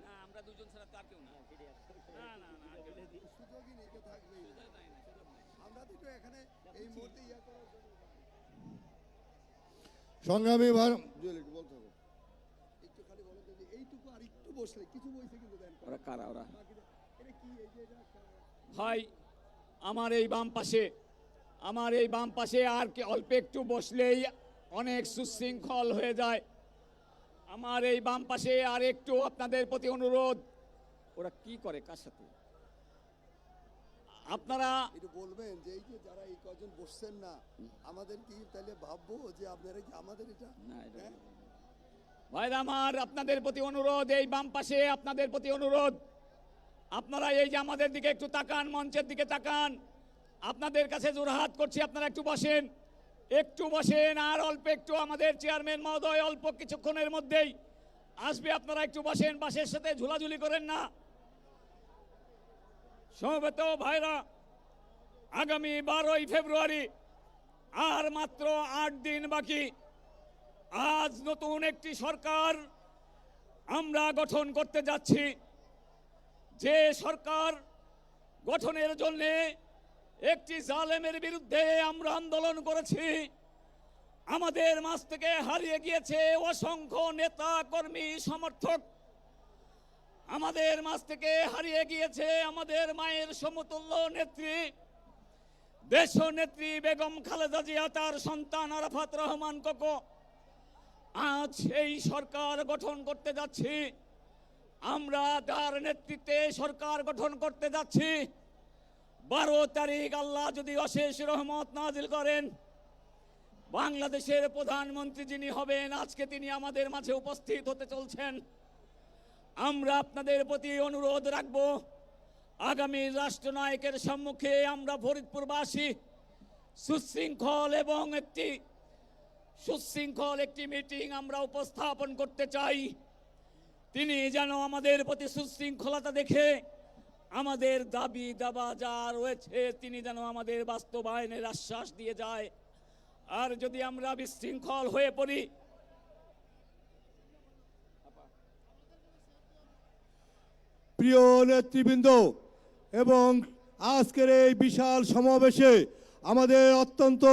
না আমরা দুজন ছাড়া তার কেউ না। না না না সুযোগই নেই, কেউ থাকবেই না। আমরা তো একটু এখানে এই মুহূর্তে ইয়া করার জন্য সংগ্রামী ভাই একটু বলতে হবে, একটু খালি বলো তো যে এইটুকু আর একটু বসলে কিছু বইছে কিন্তু দেন ওরা কারা ওরা এটা কি এই যে এটা ভাই আমার এই বাম পাশে আর কি অল্প একটু বসলেই অনেক সুশৃঙ্খল হয়ে যায়। আমার এই বাম পাশে আর একটু আপনাদের প্রতি অনুরোধ। ওরা কি করে কার সাথে আপনারা একটু বলবেন যে এই যে যারা এই কজন বসছেন না আমাদের কি তাহলে ভাববো যে আপনারা কি আমাদের এটা হ্যাঁ? ভাইরা আমার আপনাদের প্রতি অনুরোধ, এই বাম পাশে আপনাদের প্রতি অনুরোধ, আপনারা এই যে আমাদের দিকে একটু তাকান, মঞ্চের দিকে তাকান। আপনাদের কাছে জোরহাত করছি, আপনারা একটু বসেন আর অল্প একটু আমাদের চেয়ারম্যান মহোদয় অল্প কিছুক্ষণের মধ্যেই আসবে। আপনারা একটু বসেন, বাসের সাথে ঝুলাঝুলি করেন না। সমবেত ভাইরা, আগামী 12ই ফেব্রুয়ারি আর মাত্র 8 দিন বাকি। আজ নতুন একটি সরকার আমরা গঠন করতে যাচ্ছি। যে সরকার গঠনের জন্য একটি জালেমের বিরুদ্ধে আমরা আন্দোলন করেছি। আমাদের মাঝ থেকে হারিয়ে গিয়েছে অসংখ্য নেতা কর্মী সমর্থক। আমাদের মাঝ থেকে হারিয়ে গিয়েছে আমাদের মায়ের সমতুল্য নেত্রী, দেশনেত্রী বেগম খালেদা জিয়া, তার সন্তান আরাফাত রহমান কোকো। আজ এই সরকার গঠন করতে যাচ্ছি, আমরা তার নেতৃত্বে সরকার গঠন করতে যাচ্ছি। 12 তারিখ আল্লাহ যদি অশেষ রহমত নাজিল করেন, বাংলাদেশের প্রধানমন্ত্রী যিনি হবেন আজকে তিনি আমাদের মাঝে উপস্থিত হতে চলছেন। আমরা আপনাদের প্রতি অনুরোধ রাখব, আগামী রাষ্ট্রনায়কের সম্মুখে আমরা ফরিদপুরবাসী সুশৃঙ্খল একটি মিটিং আমরা উপস্থাপন করতে চাই। তিনি যেন আমাদের প্রতি সুশৃঙ্খলতা দেখে আমাদের দাবি দাবা যা রয়েছে তিনি যেন আমাদের বাস্তবায়নের আশ্বাস দিয়ে যায়। আর যদি আমরা বিশৃঙ্খল হয়ে পড়ি, প্রিয় নেতৃবৃন্দ এবং আজকের এই বিশাল সমাবেশে আমাদের অত্যন্ত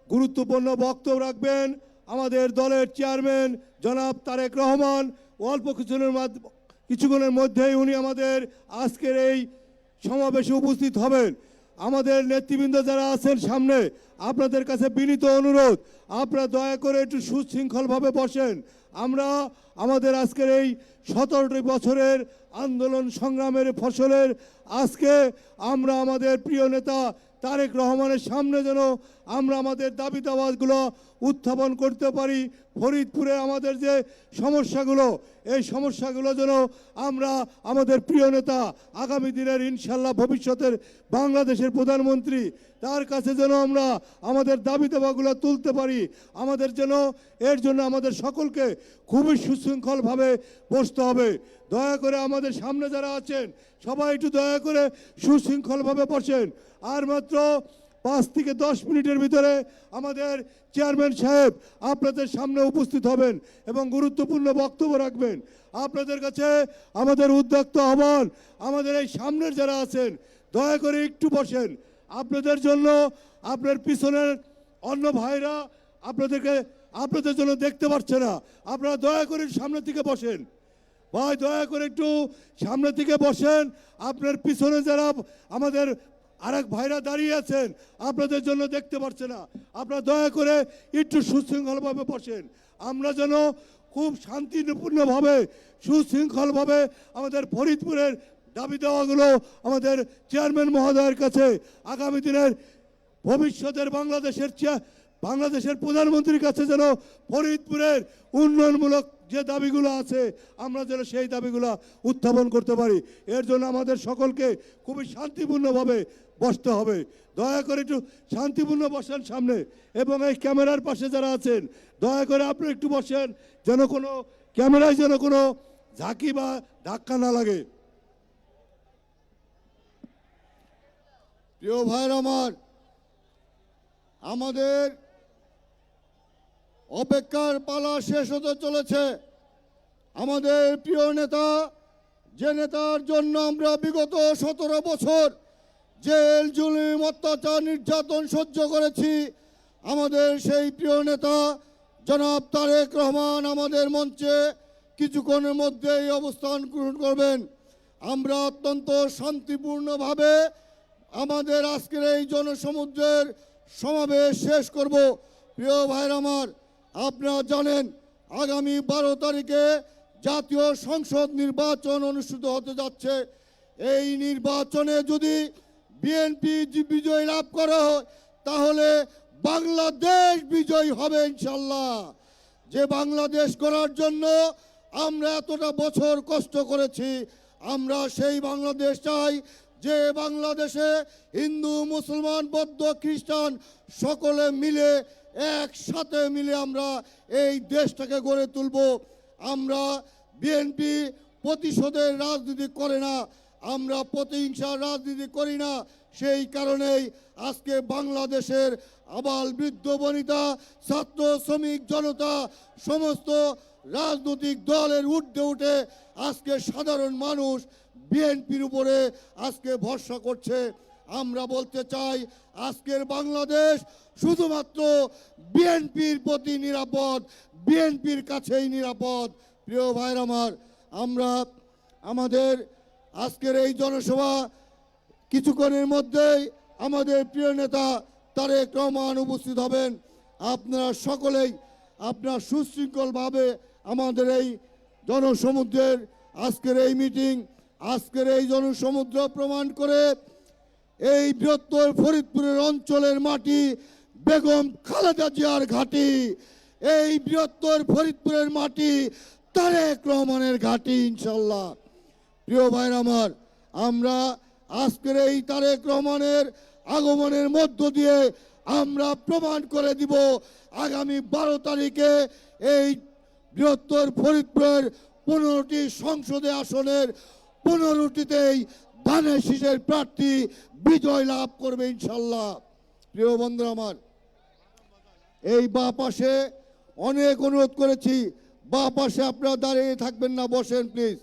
গুরুত্বপূর্ণ বক্তব্য রাখবেন আমাদের দলের চেয়ারম্যান জনাব তারেক রহমান। অল্প কিছুক্ষণের মধ্যেই উনি আমাদের আজকের এই সমাবেশে উপস্থিত হবেন। আমাদের নেতৃবৃন্দ যারা আছেন সামনে, আপনাদের কাছে বিনীত অনুরোধ, আপনারা দয়া করে একটু সুশৃঙ্খলভাবে বসেন। আমরা আমাদের আজকের এই 17টি বছরের আন্দোলন সংগ্রামের ফসলের আজকে আমরা আমাদের প্রিয় নেতা তারেক রহমানের সামনে যেন আমরা আমাদের দাবি দাওয়াগুলো উত্থাপন করতে পারি। ফরিদপুরে আমাদের যে সমস্যাগুলো, এই সমস্যাগুলো যেন আমরা আমাদের প্রিয় নেতা আগামী দিনের ইনশাল্লাহ ভবিষ্যতের বাংলাদেশের প্রধানমন্ত্রী তার কাছে যেন আমরা আমাদের দাবি দাওয়াগুলো তুলতে পারি। আমাদের যেন এর জন্য আমাদের সকলকে খুবই সুশৃঙ্খলভাবে বসতে হবে। দয়া করে আমাদের সামনে যারা আছেন সবাই একটু দয়া করে সুশৃঙ্খলভাবে বসেন। আর মাত্র 5 থেকে 10 মিনিটের ভিতরে আমাদের চেয়ারম্যান সাহেব আপনাদের সামনে উপস্থিত হবেন এবং গুরুত্বপূর্ণ বক্তব্য রাখবেন। আপনাদের কাছে আমাদের উদ্যোক্ত আহ্বান, আমাদের এই সামনের যারা আছেন দয়া করে একটু বসেন। আপনাদের জন্য আপনার পিছনের অন্য ভাইরা আপনাদের জন্য দেখতে পাচ্ছে না, আপনারা দয়া করে সামনে থেকে বসেন। ভাই দয়া করে একটু সামনে থেকে বসেন। আপনার পিছনে যারা আমাদের আরেক ভাইরা দাঁড়িয়ে আছেন আপনাদের জন্য দেখতে পাচ্ছে না, আপনারা দয়া করে একটু সুশৃঙ্খলভাবে বসেন। আমরা যেন খুব শান্তিপূর্ণভাবে সুশৃঙ্খলভাবে আমাদের ফরিদপুরের দাবি দেওয়াগুলো আমাদের চেয়ারম্যান মহোদয়ের কাছে আগামী দিনের ভবিষ্যতের বাংলাদেশের প্রধানমন্ত্রীর কাছে যেন ফরিদপুরের উন্নয়নমূলক যে দাবিগুলো আছে আমরা যেন সেই দাবিগুলো উত্থাপন করতে পারি। এর জন্য আমাদের সকলকে খুবই শান্তিপূর্ণভাবে বসতে হবে। দয়া করে একটু শান্তিপূর্ণ বসেন সামনে, এবং এই ক্যামেরার পাশে যারা আছেন দয়া করে আপনি একটু বসেন যেন কোনো ক্যামেরায় যেন কোনো ঝাঁকি বা ধাক্কা না লাগে। প্রিয় ভাইর আমার, আমাদের অপেক্ষার পালা শেষ হতে চলেছে। আমাদের প্রিয় নেতা, যে নেতার জন্য আমরা বিগত 17 বছর জেল জুলুম অত্যাচার নির্যাতন সহ্য করেছি, আমাদের সেই প্রিয় নেতা জনাব তারেক রহমান আমাদের মঞ্চে কিছুক্ষণের মধ্যেই অবস্থান গ্রহণ করবেন। আমরা অত্যন্ত শান্তিপূর্ণভাবে আমাদের আজকের এই জনসমুদ্রের সমাবেশ শেষ করব। প্রিয় ভাইরা আমার, আপনারা জানেন আগামী 12 তারিখে জাতীয় সংসদ নির্বাচন অনুষ্ঠিত হতে যাচ্ছে। এই নির্বাচনে যদি বিএনপি বিজয় লাভ করা হয় তাহলে বাংলাদেশ বিজয় হবে ইনশাল্লাহ। যে বাংলাদেশ করার জন্য আমরা এতটা বছর কষ্ট করেছি, আমরা সেই বাংলাদেশ চাই যে বাংলাদেশে হিন্দু, মুসলমান, বৌদ্ধ, খ্রিস্টান সকলে মিলে একসাথে মিলে আমরা এই দেশটাকে গড়ে তুলব। আমরা বিএনপি প্রতিশোধের রাজনীতি করে না, আমরা প্রতিহিংসার রাজনীতি করি না। সেই কারণেই আজকে বাংলাদেশের আবাল বৃদ্ধ বনিতা, ছাত্র, শ্রমিক, জনতা, সমস্ত রাজনৈতিক দলের ঊর্ধ্বে উঠে আজকে সাধারণ মানুষ বিএনপির উপরে আজকে ভরসা করছে। আমরা বলতে চাই আজকের বাংলাদেশ শুধুমাত্র বিএনপির প্রতি নিরাপদ, বিএনপির কাছেই নিরাপদ। প্রিয় ভাইরা আমার, আমরা আমাদের আজকের এই জনসভা কিছুক্ষণের মধ্যেই আমাদের প্রিয় নেতা তারেক রহমান উপস্থিত হবেন। আপনারা সকলেই আপনার সুশৃঙ্খলভাবে আমাদের এই জনসমুদ্রের আজকের এই মিটিং, আজকের এই জনসমুদ্র প্রমাণ করে এই বৃহত্তর ফরিদপুরের অঞ্চলের মাটি বেগম খালেদা জিয়ার ঘাঁটি, এই বৃহত্তর ফরিদপুরের মাটি তারেক রহমানের ঘাঁটি ইনশাল্লাহ। প্রিয় ভাইরা আমার, আমরা আজকের এই তারেক রহমানের আগমনের মধ্য দিয়ে আমরা প্রমাণ করে দিব আগামী 12 তারিখে এই বৃহত্তর ফরিদপুরের 15টি সংসদে আসনের 15টিতেই ধানের শীষের প্রার্থী বিজয় লাভ করবে ইনশাল্লাহ। প্রিয় বন্ধুরা আমার, এই বাঁ পাশে অনেক অনুরোধ করেছি, বাঁ পাশে আপনারা দাঁড়িয়ে থাকবেন না, বসেন প্লিজ।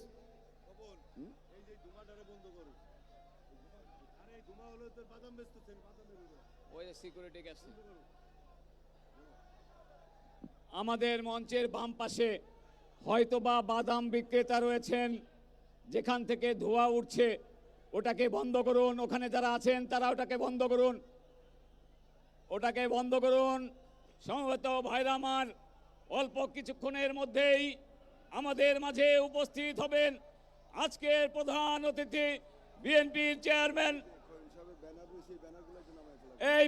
আমাদের মঞ্চের বাম পাশে হয়তোবা বাদাম বিক্রেতা রয়েছেন, যেখান থেকে ধোঁয়া উঠছে ওটাকে বন্ধ করুন। ওখানে যারা আছেন তারা ওটাকে বন্ধ করুন, ওটাকে বন্ধ করুন। সমবেত ভাইরা আমার, অল্প কিছুক্ষণের মধ্যেই আমাদের মাঝে উপস্থিত হবেন আজকের প্রধান অতিথি বিএনপির চেয়ারম্যান। এই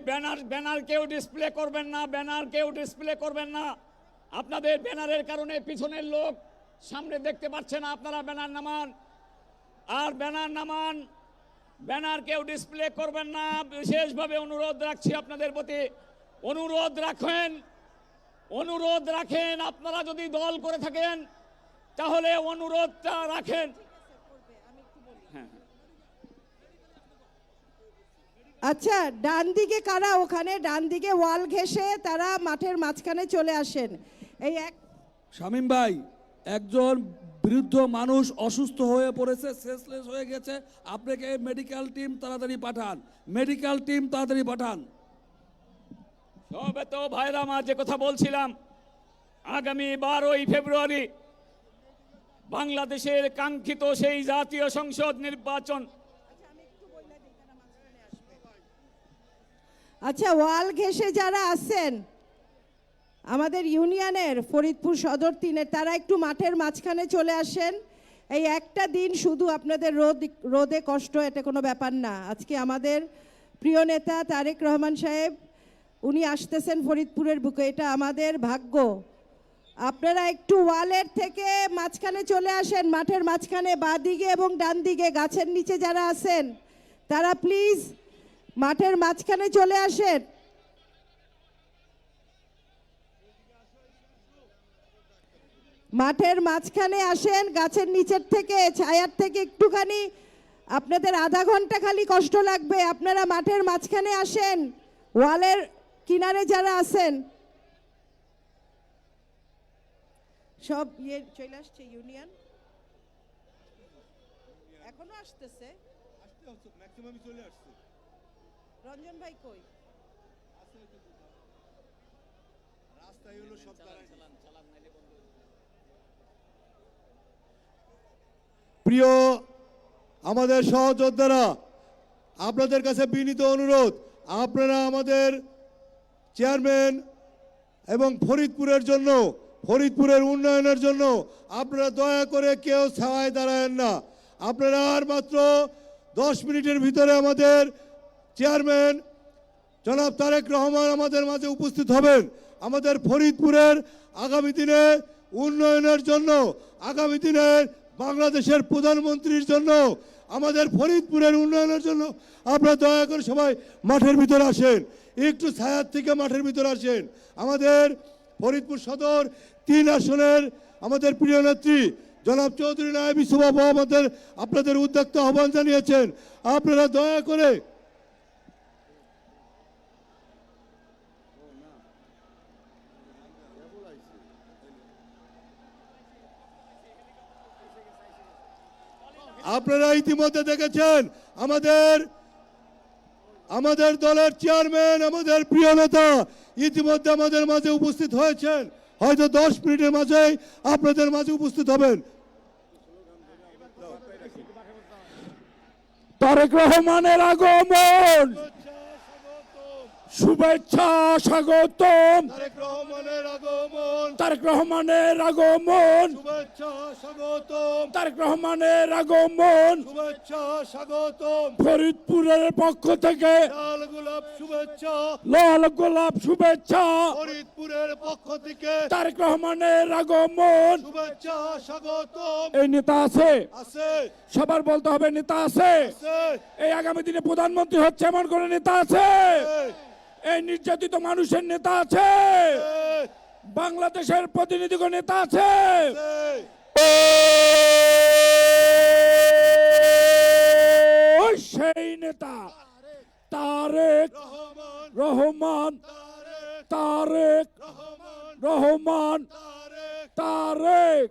ব্যানার কেউ ডিসপ্লে করবেন না, ব্যানার কেউ ডিসপ্লে করবেন না। আপনাদের ব্যানারের কারণে পিছনের লোক সামনে দেখতে পাচ্ছে না, আপনারা ব্যানার নামান আর ব্যানার নামান। ব্যানার কেউ ডিসপ্লে করবেন না, বিশেষভাবে অনুরোধ রাখছি আপনাদের প্রতি। অনুরোধ রাখেন। আপনারা যদি দল করে থাকেন তাহলে অনুরোধটা রাখেন। আচ্ছা, ডান দিকে কারা? ওখানে ডান দিকে ওয়াল ঘেঁষে তারা মাঠের মাঝখানে চলে আসেন। এই এক শামীম ভাই, একজন বৃদ্ধ মানুষ অসুস্থ হয়ে পড়েছে, সেন্সলেস হয়ে গেছে। আপনাকে মেডিকেল টিম তাড়াতাড়ি পাঠান, মেডিকেল টিম তাড়াতাড়ি পাঠান। সমবেত ভাইরা আমার, যে কথা বলছিলাম, আগামী 12ই ফেব্রুয়ারি বাংলাদেশের কাঙ্ক্ষিত সেই জাতীয় সংসদ নির্বাচন। আচ্ছা, ওয়াল ঘেঁষে যারা আছেন আমাদের ইউনিয়নের ফরিদপুর সদর 3-এর, তারা একটু মাঠের মাঝখানে চলে আসেন। এই একটা দিন শুধু আপনাদের রোদে কষ্ট, এটা কোনো ব্যাপার না। আজকে আমাদের প্রিয় নেতা তারেক রহমান সাহেব উনি আসতেছেন ফরিদপুরের বুকে, এটা আমাদের ভাগ্য। আপনারা একটু ওয়ালের থেকে মাঝখানে চলে আসেন, মাঠের মাঝখানে বাঁ দিকে এবং ডান দিকে গাছের নিচে যারা আছেন তারা প্লিজ মাঠের মাঝখানে চলে আসেন। মাঠের মাঝখানে আসেন, গাছের নিচের থেকে, ছায়ার থেকে একটুখানি, আপনাদের আধা ঘন্টা খালি কষ্ট লাগবে। আপনারা মাঠের মাঝখানে আসেন, ওয়ালের কিনারে যারা আছেন সব ইয়ে চলে আসছে ইউনিয়ন, এখনো আসতেছে। রঞ্জন ভাই কই? প্রিয় আমাদের সহযোদ্ধারা, আপনাদের কাছে বিনীত অনুরোধ, আপনারা আমাদের চেয়ারম্যান এবং ফরিদপুরের জন্য, ফরিদপুরের উন্নয়নের জন্য আপনারা দয়া করে কেউ ছায়ায় দাঁড়ায়েন না। আপনারা আর মাত্র 10 মিনিটের ভিতরে আমাদের চেয়ারম্যান জনাব তারেক রহমান আমাদের মাঝে উপস্থিত হবেন। আমাদের ফরিদপুরের আগামী দিনে উন্নয়নের জন্য, আগামী দিনের বাংলাদেশের প্রধানমন্ত্রীর জন্য, আমাদের ফরিদপুরের উন্নয়নের জন্য আপনারা দয়া করে সবাই মাঠের ভিতরে আসেন, একটু ছায়ার থেকে মাঠের ভিতরে আসেন। আমাদের ফরিদপুর সদর 3 আসনের আমাদের প্রিয় নেত্রী জনাব চৌধুরী নায়েব ইসুবাবু আমাদের আপনাদের উদ্যোক্তা আহ্বান জানিয়েছেন, আপনারা দয়া করে আপনারা ইতিমধ্যে দেখেছেন আমাদের দলের চেয়ারম্যান, আমাদের প্রিয় নেতা ইতিমধ্যে আমাদের মাঝে উপস্থিত হয়েছেন। হয়তো 10 মিনিটের মাঝেই আপনাদের মাঝে উপস্থিত হবেন। তারেক রহমানের আগমন, শুভেচ্ছা স্বাগতম। তারেক রহমানের আগমন, তারেক রহমানের আগমন, শুভেচ্ছা স্বাগতম। তারেক রহমানের আগমন। শুভেচ্ছা স্বাগতম। ফরিদপুরের পক্ষ থেকে লাল গোলাপ শুভেচ্ছা, লাল গোলাপ শুভেচ্ছা। ফরিদপুরের পক্ষ থেকে তারেক রহমানের আগমন। শুভেচ্ছা স্বাগতম। এই নেতা আছে, আছে সবার বলতে হবে নেতা আছে। আছে এই আগামী দিনে প্রধানমন্ত্রী হচ্ছে এমন কোন নেতা আছে? এই নির্যাতিত মানুষের নেতা আছে? বাংলাদেশের প্রতিনিধি কোন নেতা আছে? ওই সেই নেতা তারেক রহমান, তারেক রহমান, তারেক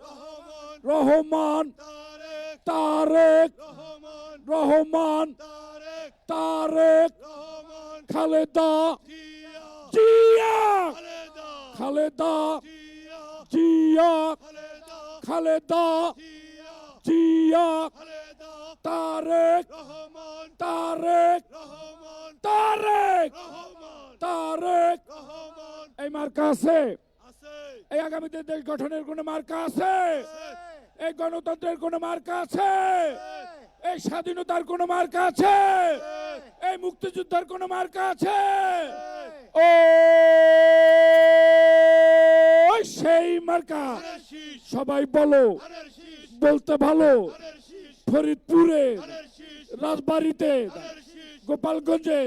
রহমান, তারেক রহমান, তারেক খালেদা জিয়া, খালেদা জিয়া, খালেদা জিয়া, তারেক তারেক তারেক তারেক। এই মার্কা আছে? এই আগামীতে দেশ গঠনের কোন মার্কা আছে? এই গণতন্ত্রের কোন মার্কা আছে? এই স্বাধীনতার কোন মার্কা আছে? এই মুক্তিযুদ্ধের কোন মার্কা আছে? ও সেই মার্কা। সবাই বলো, বলতে ভালো। ফরিদপুরে, রাজবাড়িতে, গোপালগঞ্জে,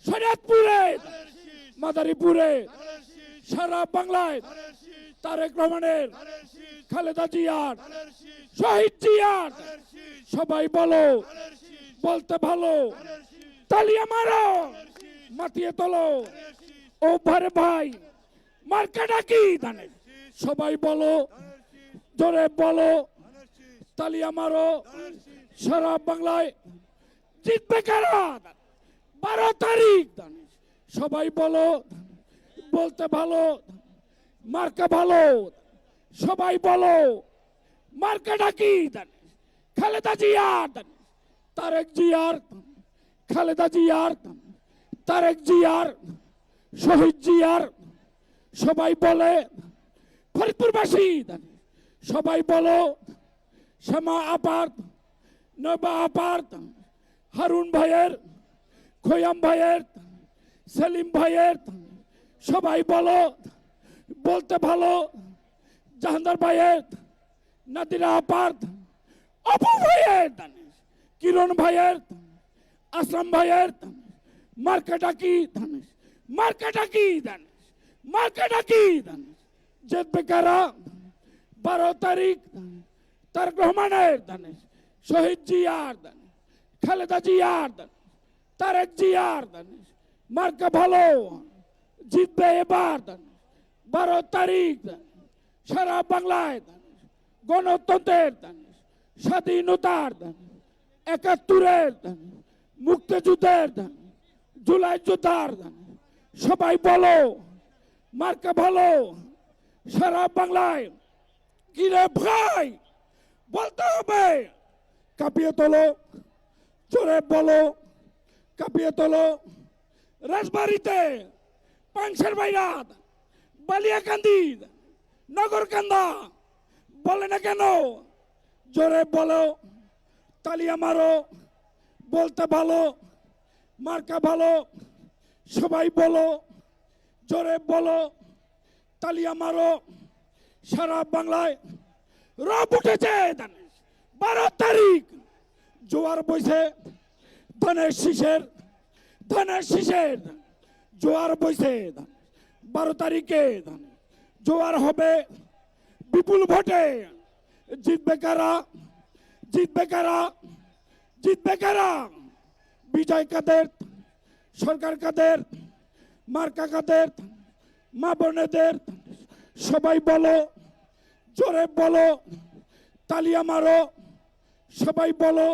শরীয়তপুরে, মাদারীপুরে, সারা বাংলায় তারেক রহমানের, খালেদা জিয়ার, শহীদ জিয়ার। সবাই বলো, বলতে ভালো। তালিয়া মারো, মাতিয়ে তোলো। ও ভারে ভাই, মার্কাটা কি জানে? সবাই বলো, জোরে বলো। তালিয়া মারো। সারা বাংলায় জিতবে কারা? 12 তারিখ। সবাই বলো, বলতে ভালো। মার্কা ভালো। সবাই বলো, মার্কাটা কি জানে? খালেদা জিয়ার, তারেক জিয়ার, খালেদা জিয়ার, তারেক জিয়ার, শহীদ জিয়ার। সবাই বলে, ফরিদপুরবাসী সবাই বলো। শ্যামা আপার, নবা আপার, হারুন ভাইয়ের, খোয়াম ভাইয়ের, সেলিম ভাইয়ের। সবাই বলো, বলতে ভালো। জাহাঙ্গার ভাইয়ের, নাদিরা আপার, অপু ভাইয়ের, কিরণ ভাইয়ের, আসলাম ভাইয়ের। মার্কাটা কি? মার্কাটা কি? মার্কাটা কি? জিতবে কারা? 12 তারিখ তারেক রহমানের, শহীদ জিয়ার, খালেদা জিয়ার, তারেক জিয়ার। মার্কা ভালো। জিতবে এবার 12 তারিখ সারা বাংলায় গণতন্ত্রের, স্বাধীনতার, ৭১-এর, মুক্তিযুদ্ধের, জুলাই যোদ্ধার, সবাই বলো মার্কা ভালো। সারা বাংলায় কিরে ভাই বলতে হবে, কাঁপিয়ে তোলো, জোরে বলো, কাঁপিয়ে তোলো। রাজবাড়িতে পাংশের বাইরাত, বালিয়াকান্দি, নগরকান্দা বলে না কেন? জোরে বলো, তালিয়া মারো, বলতে ভালো, মার্কা ভালো, সবাই বলো, জোরে বলো, তালিয়া মারো। সারা বাংলায় রব উঠেছে, 12 তারিখ জোয়ার বইছে, ধানের শীষের জোয়ার বইছে। 12 তারিখে জোয়ার হবে বিপুল ভোটে। জিতবে কারা, জিতবে কারা, জিতবে কারা? বিজয় কাদের, সরকার কাদের, মার্কা কাদের, মা বোনেদের সবাই বলো, জোরে বলো, তালিয়া মারো, সবাই বলো,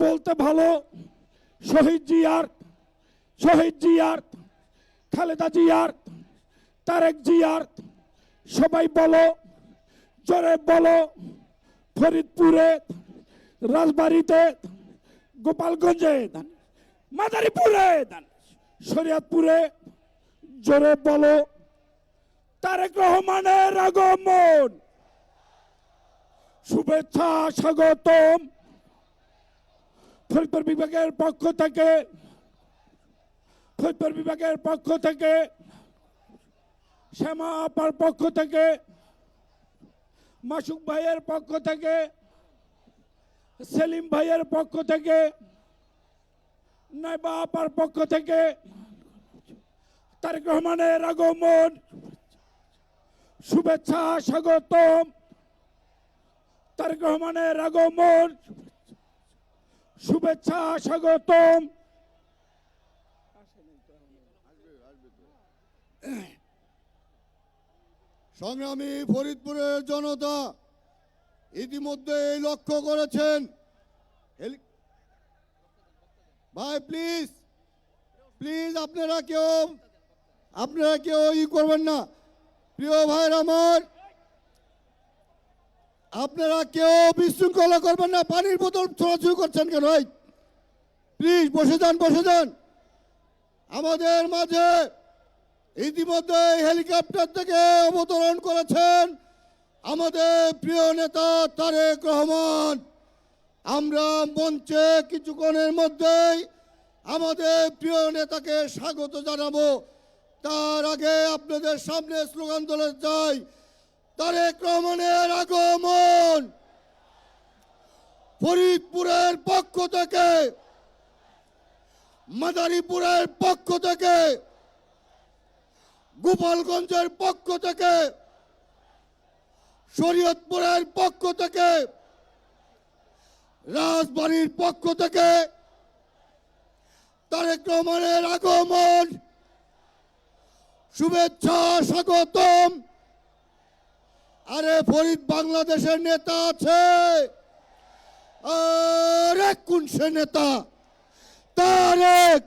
বলতে ভালো। শহীদ জিয়ার, খালেদা জিয়ার, তারেক জিয়ার সবাই বলো, জোরে বলো। ফরিদপুরে, রাজবাড়িতে, গোপালগঞ্জে, মাদারীপুরে, শরীয়তপুরে, জোরে বলো। তারেক রহমানের আগমন, শুভেচ্ছা স্বাগতম। ফরিদপুর বিভাগের পক্ষ থেকে, শ্যামা আপার পক্ষ থেকে, মাসুক ভাইয়ের পক্ষ থেকে, সেলিম ভাইয়ের পক্ষ থেকে, নাইবা আপার পক্ষ থেকে তারেক রহমানের আগমন, শুভেচ্ছা স্বাগতম। তারেক রহমানের আগমন, শুভেচ্ছা স্বাগতম। সংগ্রামী ফরিদপুরের জনতা ইতিমধ্যে লক্ষ্য করেছেন। ভাই প্লিজ প্লিজ আপনারা কেউ করবেন না। প্রিয় ভাইরা আমার, আপনারা কেউ বিশৃঙ্খলা করবেন না। পানির বোতল ছোড়াছুড়ি করছেন কেন? প্লিজ বসে যান। আমাদের মাঝে ইতিমধ্যে হেলিকপ্টার থেকে অবতরণ করেছেন আমাদের প্রিয় নেতা তারেক রহমান। আমরা মঞ্চে কিছুক্ষণের মধ্যেই আমাদের প্রিয় নেতাকে স্বাগত জানাবো। তার আগে আপনাদের সামনে স্লোগান তুলে যাই, তারেক রহমানের আগমন। ফরিদপুরের পক্ষ থেকে, মাদারীপুরের পক্ষ থেকে, গোপালগঞ্জের পক্ষ থেকে, শরীয়তপুরের পক্ষ থেকে, রাজবাড়ির পক্ষ থেকে তারেক রহমানের আগমন, শুভেচ্ছা স্বাগতম। আরে ফরিদ বাংলাদেশের নেতা আছে, আরে কোন সে নেতা? তারেক।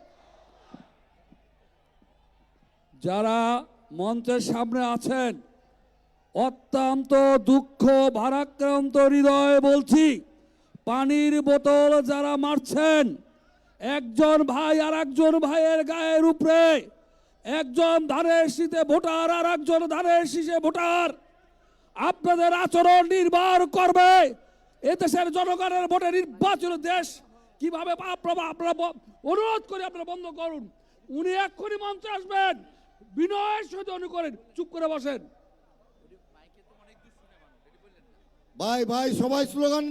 যারা মঞ্চের সামনে আছেন, অত্যন্ত দুঃখ ভারাক্রান্ত হৃদয়ে বলছি, পানির বোতল যারা মারছেন, একজন ভাই আর একজন ভাইয়ের গায়ের উপরে, একজন ধানের শীষে ভোটার আর একজন ধানের শীষে ভোটার, আপনাদের আচরণ নির্ভর করবে এদেশের জনগণের ভোটে নির্বাচন। দেশ কিভাবে আপনারা অনুরোধ করে আপনারা বন্ধ করুন। উনি এক্ষুনি মঞ্চে আসবেন, বিনয়ের সহিত অনু করেন, চুপ করে বসেন। ভাই সবাই স্লোগান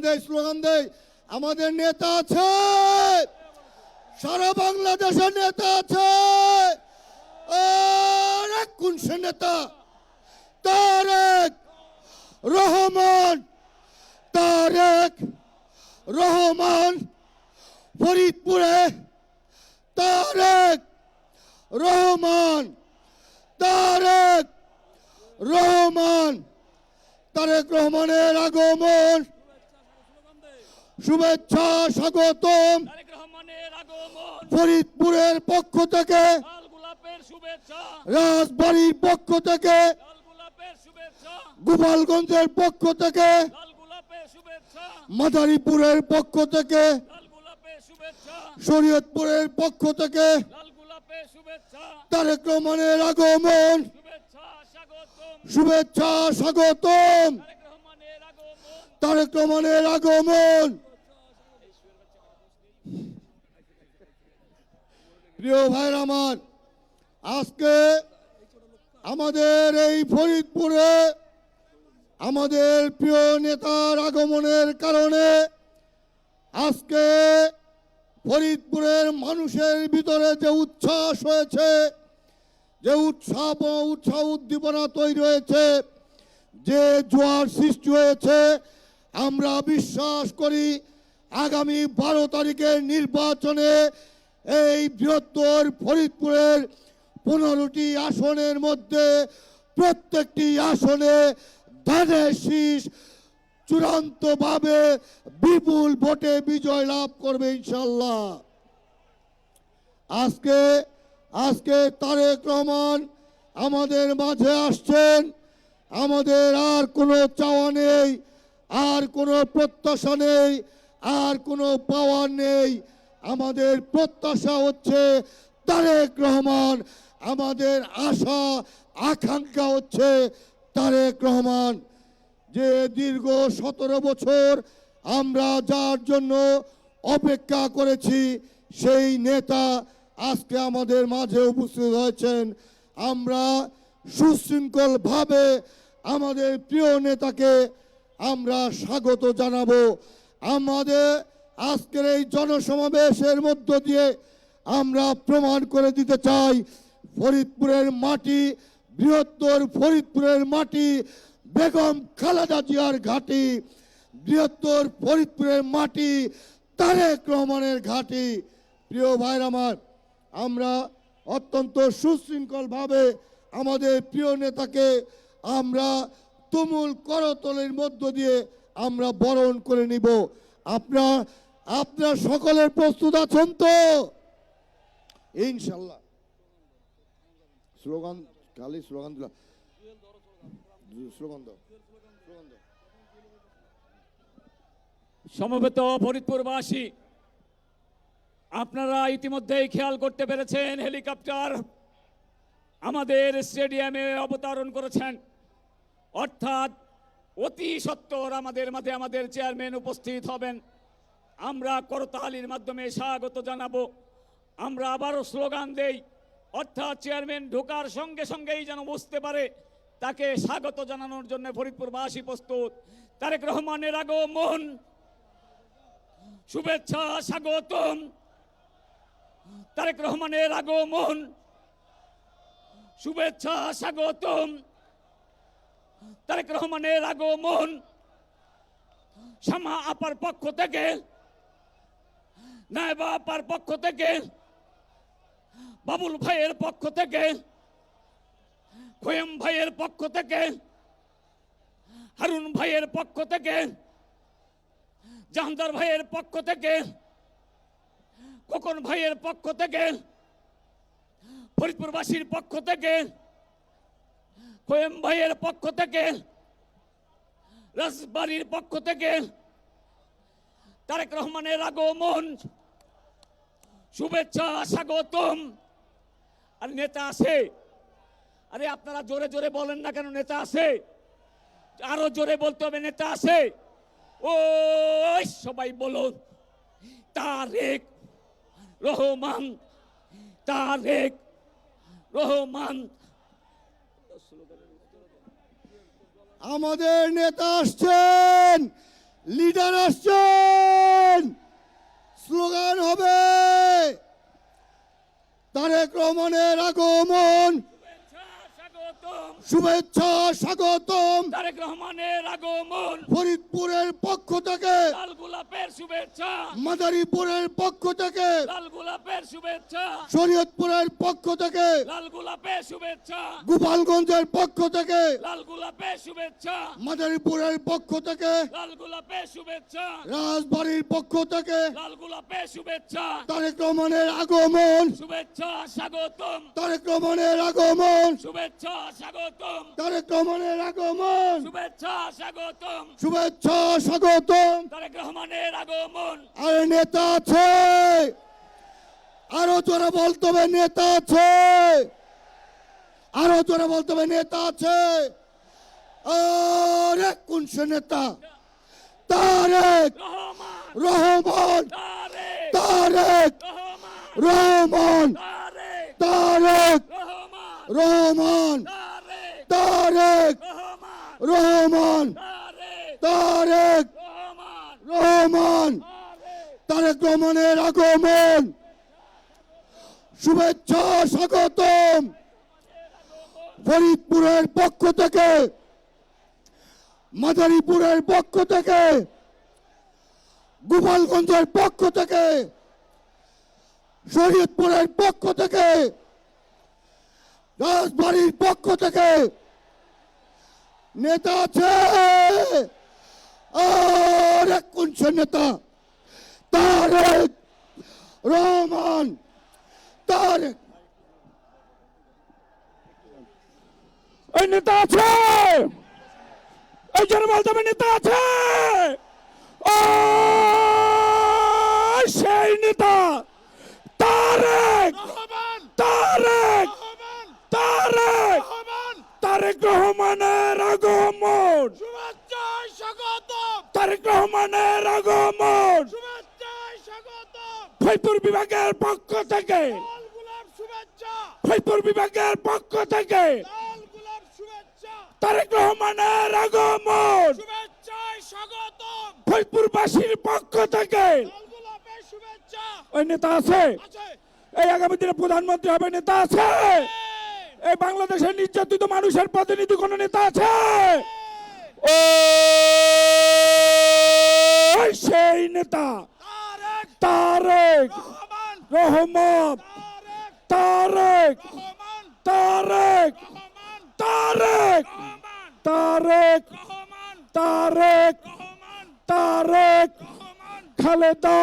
দেয়। আমাদের নেতা আছে, সারা বাংলাদেশের নেতা আছে। কোন সে নেতা? তারেক রহমান। তারেক রহমান ফরিদপুরে, তারেক রহমান, তারেক রহমান তারেক রহমানের আগমন, শুভেচ্ছা স্বাগতম। তারেক রহমানের আগমন, ফরিদপুরের পক্ষ থেকে, লাল গোলাপের শুভেচ্ছা, রাজবাড়ির পক্ষ থেকে, লাল গোলাপের শুভেচ্ছা, গোপালগঞ্জের পক্ষ থেকে, লাল গোলাপের শুভেচ্ছা, মাদারীপুরের পক্ষ থেকে, লাল গোলাপের শুভেচ্ছা, শরীয়তপুরের পক্ষ থেকে লাল গোলাপের শুভেচ্ছা, তারেক রহমানের আগমন, শুভেচ্ছা স্বাগতম। শুভেচ্ছা স্বাগতম। তারেক রহমানের আগমন, তারেক রহমানের আগমন। প্রিয় ভাইরা আমার, আজকে আমাদের এই ফরিদপুরে আমাদের প্রিয় নেতার আগমনের কারণে আজকে ফরিদপুরের মানুষের ভিতরে যে উচ্ছ্বাস হয়েছে, যে উৎসাহ উদ্দীপনা তৈরি হয়েছে, যে জোয়ার সৃষ্টি হয়েছে, আমরা বিশ্বাস করি আগামী 12 তারিখের নির্বাচনে এই বৃহত্তর ফরিদপুরের 15টি আসনের মধ্যে প্রত্যেকটি আসনে ধানের শীষ চূড়ান্তভাবে বিপুল ভোটে বিজয় লাভ করবে ইনশাল্লাহ। আজকে তারেক রহমান আমাদের মাঝে আসছেন। আমাদের আর কোনো চাওয়া নেই, আর কোনো প্রত্যাশা নেই, আর কোনো পাওয়ার নেই। আমাদের প্রত্যাশা হচ্ছে তারেক রহমান, আমাদের আশা আকাঙ্ক্ষা হচ্ছে তারেক রহমান। যে দীর্ঘ 17 বছর আমরা যার জন্য অপেক্ষা করেছি, সেই নেতা আজকে আমাদের মাঝে উপস্থিত হয়েছেন। আমরা সুশৃঙ্খলভাবে আমাদের প্রিয় নেতাকে আমরা স্বাগত জানাবো। আমাদের আজকের এই জনসমাবেশের মধ্য দিয়ে আমরা প্রমাণ করে দিতে চাই, ফরিদপুরের মাটি, বৃহত্তর ফরিদপুরের মাটি, বেগম খালেদা জিয়ার ঘাঁটি, বৃহত্তর ফরিদপুরের মাটি, তারেক রহমানের ঘাঁটি। প্রিয় ভাইর আমার, আমরা অত্যন্ত সুশৃঙ্খলভাবে আমাদের প্রিয় নেতাকে আমরা তুমুল করতলের মধ্য দিয়ে আমরা বরণ করে নিব। আপনার সকলের প্রস্তুত আছেন তো? ইনশাল্লাহ। স্লোগান খালি স্লোগান দিলাম, স্লোগান দাও, স্লোগান দাও। সমবেত ফরিদপুরবাসী, আপনারা ইতিমধ্যেই খেয়াল করতে পেরেছেন হেলিকপ্টার আমাদের স্টেডিয়ামে অবতরণ করেছেন। অর্থাৎ অতি সত্বর আমাদের মাঝে আমাদের চেয়ারম্যান উপস্থিত হবেন। আমরা করতালির মাধ্যমে স্বাগত জানাবো। আমরা আবারও স্লোগান দেই, অর্থাৎ চেয়ারম্যান ঢোকার সঙ্গে সঙ্গেই যেন বুঝতে পারে তাকে স্বাগত জানানোর জন্য ফরিদপুরবাসী প্রস্তুত। তারেক রহমানের আগমন, শুভেচ্ছা স্বাগতম। তারেক রহমানের আগমন, শুভেচ্ছা স্বাগতম। তারেক রহমানের আগমন, শামা আপার পক্ষ থেকে, নায়েবা আপার পক্ষ থেকে, বাবুল ভাইয়ের পক্ষ থেকে, খোয়েম ভাইয়ের পক্ষ থেকে, হারুন ভাইয়ের পক্ষ থেকে, জাহানদার ভাইয়ের পক্ষ থেকে, খোকন ভাইয়ের পক্ষ থেকে, ফরিদপুরবাসীর পক্ষ থেকে, খোয়েম ভাইয়ের পক্ষ থেকে, রাজবাড়ির পক্ষ থেকে তারেক রহমানের আগমন, শুভেচ্ছা স্বাগতম। আর নেতা আছে? আরে আপনারা জোরে জোরে বলেন না কেন? নেতা আছে? আরো জোরে বলতে হবে, নেতা আছে। ও সবাই বলুন, তারেক রহমান, তারেক রহমান। আমাদের নেতা আসছেন, লিডার আসছেন, স্লোগান হবে তারেক রহমানের আগমন, শুভেচ্ছা স্বাগতম, শুভেচ্ছা স্বাগতম। তারেক রহমানের আগমন, ফরিদপুরের পক্ষ থেকে, লাল গোলাপের শুভেচ্ছা, মাদারীপুরের পক্ষ থেকে, লাল গোলাপের শুভেচ্ছা, শরীয়তপুরের পক্ষ থেকে, লাল গোলাপের শুভেচ্ছা, গোপালগঞ্জের পক্ষ থেকে, লাল গোলাপের শুভেচ্ছা, মাদারীপুরের পক্ষ থেকে, লাল গোলাপের শুভেচ্ছা, রাজবাড়ির পক্ষ থেকে লাল গোলাপের শুভেচ্ছা, তারেক রহমানের আগমন, শুভেচ্ছা স্বাগতম, তারেক রহমানের আগমন, শুভেচ্ছা স্বাগতম, তারেক রহমানের আগমন, শুভেচ্ছা স্বাগতম, শুভেচ্ছা স্বাগতম। তারেক রহমানের আগমন। আর নেতা আছে, আরো জোরে বলতে হবে নেতা আছে, আরো জোরে বলতে হবে নেতা আছে। আরে কোন সে নেতা? তারেক রহমান, রহমান, তারেক তারেক রহমান, রহমান, তারেক তারেক রহমান, রহমান, তারেক তারেক রহমান, রহমান, তারেক তারেক রহমান, রহমান, তারেক তারেক রহমানের আগমন, শুভেচ্ছা স্বাগতম। ফরিদপুরের পক্ষ থেকে, মাদারীপুরের পক্ষ থেকে, গোপালগঞ্জের পক্ষ থেকে, শরীয়তপুরের পক্ষ থেকে, রাজবাড়ির পক্ষ থেকে নেতা আছে। আর কোন সে নেতা? তারেক রহমান, তারেক। এই নেতা আছে, এই জন্য বলতে হবে নেতা আছে। ও সেই নেতা তারেক, তারেক, তারেক, তারেক রহমানের আগমন, শুভেচ্ছায় স্বাগতম, তারেক রহমানের আগমন, শুভেচ্ছায় স্বাগতম। ফরিদপুর বিভাগের পক্ষ থেকে, লাল গোলাপ শুভেচ্ছা, ফরিদপুর বিভাগের পক্ষ থেকে লাল গোলাপ শুভেচ্ছা, তারেক রহমানের আগমন, শুভেচ্ছায় স্বাগতম। ফরিদপুরবাসীর পক্ষ থেকে। লাল গোলাপের শুভেচ্ছা ওই নেতা আছে, আছে। এই আগামী দিনে প্রধানমন্ত্রী হবে নেতা আছে, এই বাংলাদেশের নির্যাতিত মানুষের প্রতিনিধি কোন নেতা আছে? ও সেই নেতা তারেক তারেক রহমান, রহমান, তারেক তারেক, রহমান, তারেক, রহমান, তারেক, রহমান, তারেক, রহমান, তারেক, রহমান, খালেদা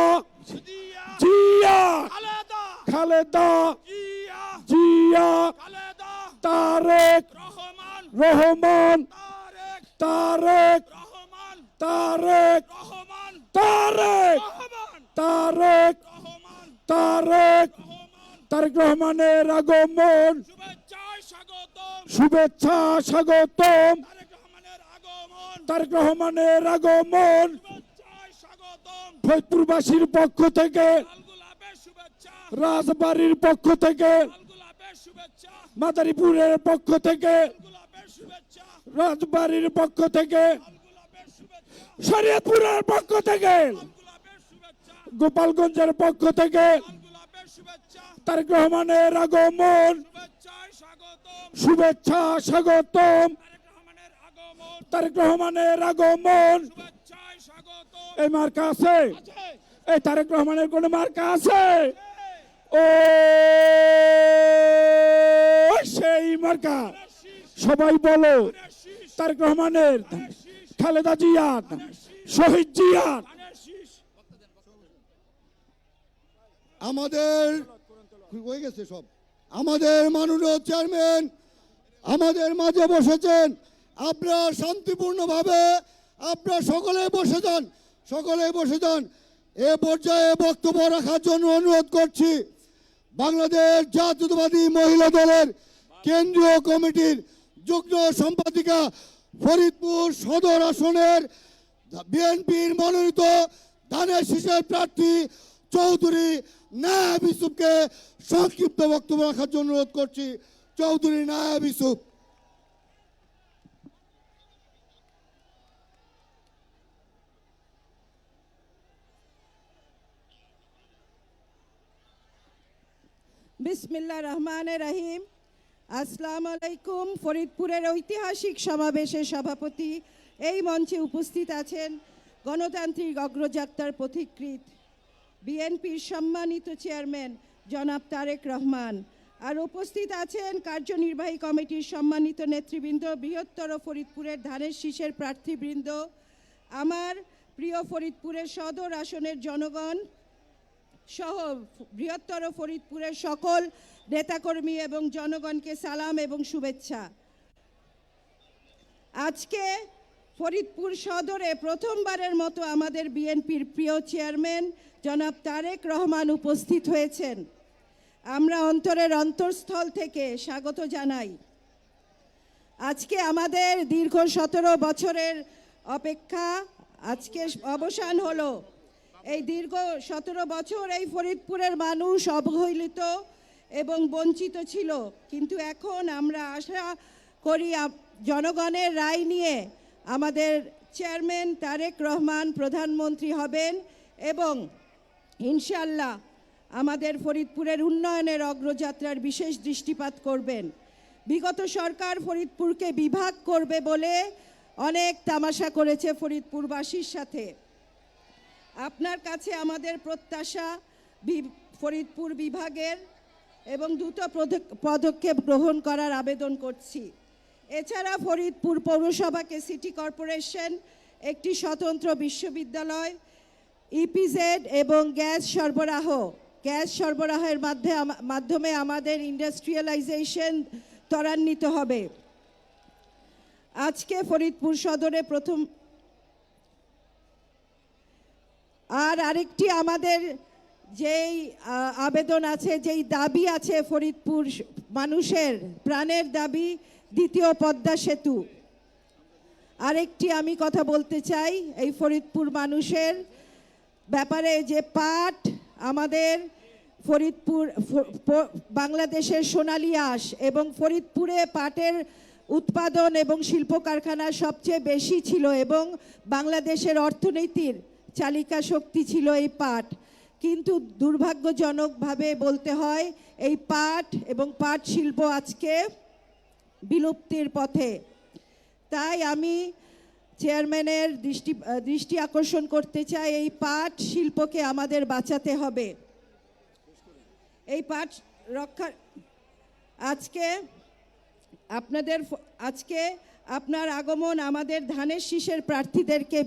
জিয়া, জিয়া, খালেদা, খালেদা জিয়া, জিয়া, খালেদা, তারেক রহমান, রহমান, তারেক, তারেক, রহমান, তারেক, রহমান, তারেক, রহমান, তারেক, রহমান, তারেক, রহমান। তারেক রহমানের আগমন, শুভেচ্ছায় স্বাগতম, শুভেচ্ছা স্বাগতম, তারেক রহমানের আগমন, তারেক রহমানের আগমন, শুভেচ্ছায় স্বাগতম। ফরিদপুরবাসীর পক্ষ থেকে, লাল গোলাপের শুভেচ্ছা, রাজবাড়ির পক্ষ থেকে, লাল গোলাপের শুভেচ্ছা, মাদারীপুরের পক্ষ থেকে, লাল গোলাপের শুভেচ্ছা, রাজবাড়ির পক্ষ থেকে, লাল গোলাপের শুভেচ্ছা, শরীয়তপুরের পক্ষ থেকে, লাল গোলাপের শুভেচ্ছা, গোপালগঞ্জের পক্ষ থেকে লাল গোলাপের শুভেচ্ছা, তারেক রহমানের আগমন, শুভেচ্ছায় স্বাগতম। শুভেচ্ছা স্বাগতম, তারেক রহমানের আগমন, তারেক রহমানের আগমন। শুভেচ্ছায় স্বাগতম। এই মার্কা আছে, আছে, এই তারেক রহমানের কোন মার্কা আছে? ও সেই মার্কা, সবাই বলো তারেক রহমানের, খালেদা জিয়ার, শহীদ জিয়ার। আমাদের হয়ে গেছে সব। আমাদের মাননীয় চেয়ারম্যান আমাদের মাঝে বসেছেন। আপনারা শান্তিপূর্ণভাবে আপনারা সকলে বসে যান, সকলে বসে যান। এ পর্যায়ে বক্তব্য রাখার জন্য অনুরোধ করছি বাংলাদেশ জাতীয়তাবাদী মহিলা দলের কেন্দ্রীয় কমিটির যুগ্ম সম্পাদিকা, ফরিদপুর সদর আসনের বিএনপির মনোনীত ধানের শীষের প্রার্থী চৌধুরী নায়াব ইউসুফকে সংক্ষিপ্ত বক্তব্য রাখার জন্য অনুরোধ করছি। চৌধুরী নায়াব ইউসুফ। বিসমিল্লাহ রহমান রহিম। আসসালামু আলাইকুম। ফরিদপুরের ঐতিহাসিক সমাবেশের সভাপতি, এই মঞ্চে উপস্থিত আছেন গণতান্ত্রিক অগ্রযাত্রার পথিকৃৎ বিএনপির সম্মানিত চেয়ারম্যান জনাব তারেক রহমান, আর উপস্থিত আছেন কার্যনির্বাহী কমিটির সম্মানিত নেতৃবৃন্দ, বৃহত্তর ফরিদপুরের ধানের শীষের প্রার্থীবৃন্দ, আমার প্রিয় ফরিদপুরের সদর আসনের জনগণ সহ বৃহত্তর ফরিদপুরের সকল নেতাকর্মী এবং জনগণকে সালাম এবং শুভেচ্ছা। আজকে ফরিদপুর সদরে প্রথমবারের মতো আমাদের বিএনপির প্রিয় চেয়ারম্যান জনাব তারেক রহমান উপস্থিত হয়েছেন। আমরা অন্তরের অন্তঃস্থল থেকে স্বাগত জানাই। আজকে আমাদের দীর্ঘ 17 বছরের অপেক্ষা আজকে অবসান হলো। এই দীর্ঘ 17 বছর এই ফরিদপুরের মানুষ অবহেলিত এবং বঞ্চিত ছিল, কিন্তু এখন আমরা আশা করি জনগণের রায় নিয়ে আমাদের চেয়ারম্যান তারেক রহমান প্রধানমন্ত্রী হবেন এবং ইনশাল্লাহ আমাদের ফরিদপুরের উন্নয়নের অগ্রযাত্রার বিশেষ দৃষ্টিপাত করবেন। বিগত সরকার ফরিদপুরকে বিভাগ করবে বলে অনেক তামাশা করেছে ফরিদপুরবাসীর সাথে। আপনার কাছে আমাদের প্রত্যাশা ফরিদপুর বিভাগের এবং দ্রুত পদক্ষেপ গ্রহণ করার আবেদন করছি। এছাড়া ফরিদপুর পৌরসভাকে সিটি কর্পোরেশন, একটি স্বতন্ত্র বিশ্ববিদ্যালয়, ইপিজেড এবং গ্যাস সরবরাহের মাধ্যমে আমাদের ইন্ডাস্ট্রিয়ালাইজেশন ত্বরান্বিত হবে। আজকে ফরিদপুর সদরে আরেকটি আমাদের যেই আবেদন আছে, যেই দাবি আছে ফরিদপুর মানুষের প্রাণের দাবি, দ্বিতীয় পদ্মা সেতু। আরেকটি আমি কথা বলতে চাই এই ফরিদপুর মানুষের ব্যাপারে, যে পাট আমাদের ফরিদপুর বাংলাদেশের সোনালী আঁশ এবং ফরিদপুরে পাটের উৎপাদন এবং শিল্প কারখানা সবচেয়ে বেশি ছিল এবং বাংলাদেশের অর্থনীতির চালিকা শক্তি ছিল এই পাট। কিন্তু দুর্ভাগ্যজনকভাবে বলতে হয় এই পাট এবং পাট শিল্প আজকে বিলুপ্তির পথে। তাই আমি চেয়ারম্যানের দৃষ্টি আকর্ষণ করতে চাই, এই পাট শিল্পকে আমাদের বাঁচাতে হবে। এই পাট রক্ষা আজকে আপনার আগমন আমাদের ধানের শীষের প্রার্থীদেরকে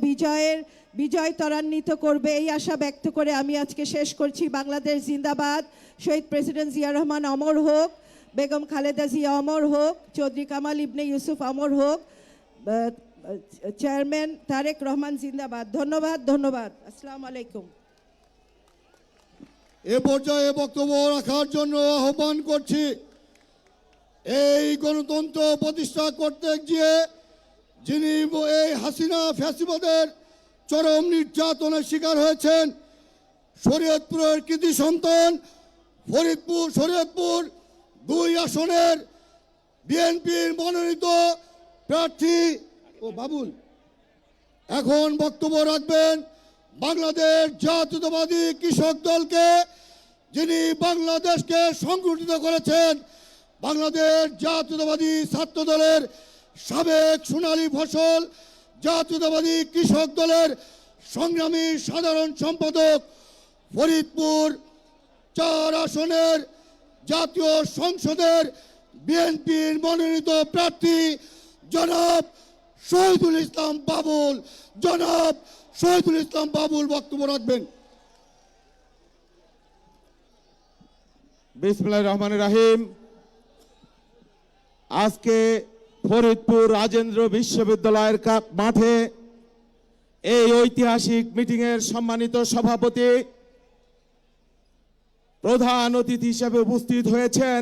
বিজয় ত্বরান্বিত করবে, এই আশা ব্যক্ত করে আমি আজকে শেষ করছি। বাংলাদেশ জিন্দাবাদ। শহীদ প্রেসিডেন্ট জিয়া রহমান অমর হোক, বেগম খালেদা জিয়া অমর হোক, চৌধুরী কামাল ইবনে ইউসুফ অমর হোক, চেয়ারম্যান তারেক রহমান জিন্দাবাদ। ধন্যবাদ। আসসালামু আলাইকুম। এ পর্যায়ে বক্তব্য রাখার জন্য আহ্বান করছি এই গণতন্ত্র প্রতিষ্ঠা করতে গিয়ে যিনি এই হাসিনা ফ্যাসিবাদের চরম নির্যাতনের শিকার হয়েছেন, শরীয়তপুরের কৃতি সন্তান, শরীয়তপুর 2 আসনের বিএনপির মনোনীত প্রার্থী বাবুল এখন বক্তব্য রাখবেন। বাংলাদেশ জাতীয়তাবাদী কৃষক দলকে, যিনি বাংলাদেশকে সংগঠিত করেছেন, বাংলাদেশ জাতীয়তাবাদী ছাত্র দলের সাবেক সোনালী ফসল, জাতীয়তাবাদী কৃষক দলের সংগ্রামী সাধারণ সম্পাদক, ফরিদপুর 4 আসনের জাতীয় সংসদের বিএনপির মনোনীত প্রার্থী জনাব শহীদুল ইসলাম বাবুল বক্তব্য রাখবেন। বিসমিল্লাহির রহমানির রহিম। আজকে ফরিদপুর রাজেন্দ্র বিশ্ববিদ্যালয়ের মাঠে এই ঐতিহাসিক মিটিংয়ের সম্মানিত সভাপতি, প্রধান অতিথি হিসেবে উপস্থিত হয়েছেন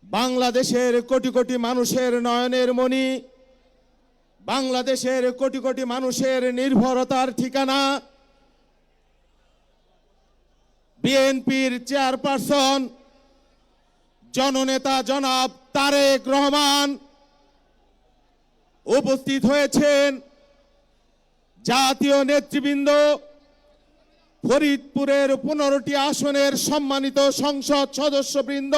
বাংলাদেশের কোটি কোটি মানুষের নয়নের মণি, বাংলাদেশের কোটি কোটি মানুষের নির্ভরতার ঠিকানা, বিএনপির চেয়ারপারসন জননেতা জনাব তারেক রহমান উপস্থিত হয়েছেন, জাতীয় নেতৃবৃন্দ, ফরিদপুরের 15টি আসনের সম্মানিত সংসদ সদস্যবৃন্দ,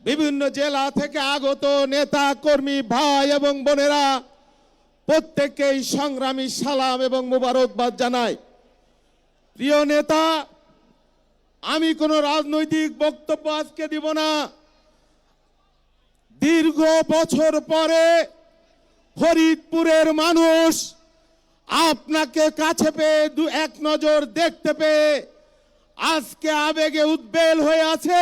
বিভিন্ন জেলা থেকে আগত নেতা কর্মী ভাই এবং বোনেরা প্রত্যেককেই সংগ্রামী সালাম এবং মোবারকবাদ জানাই। প্রিয় নেতা, আমি কোনো রাজনৈতিক বক্তব্য আজকে দিব না। দীর্ঘ বছর পরে ফরিদপুরের মানুষ আপনাকে কাছে পেয়ে এক নজর দেখতে পেয়ে আজকে আবেগে উদ্বেল হয়ে আছে।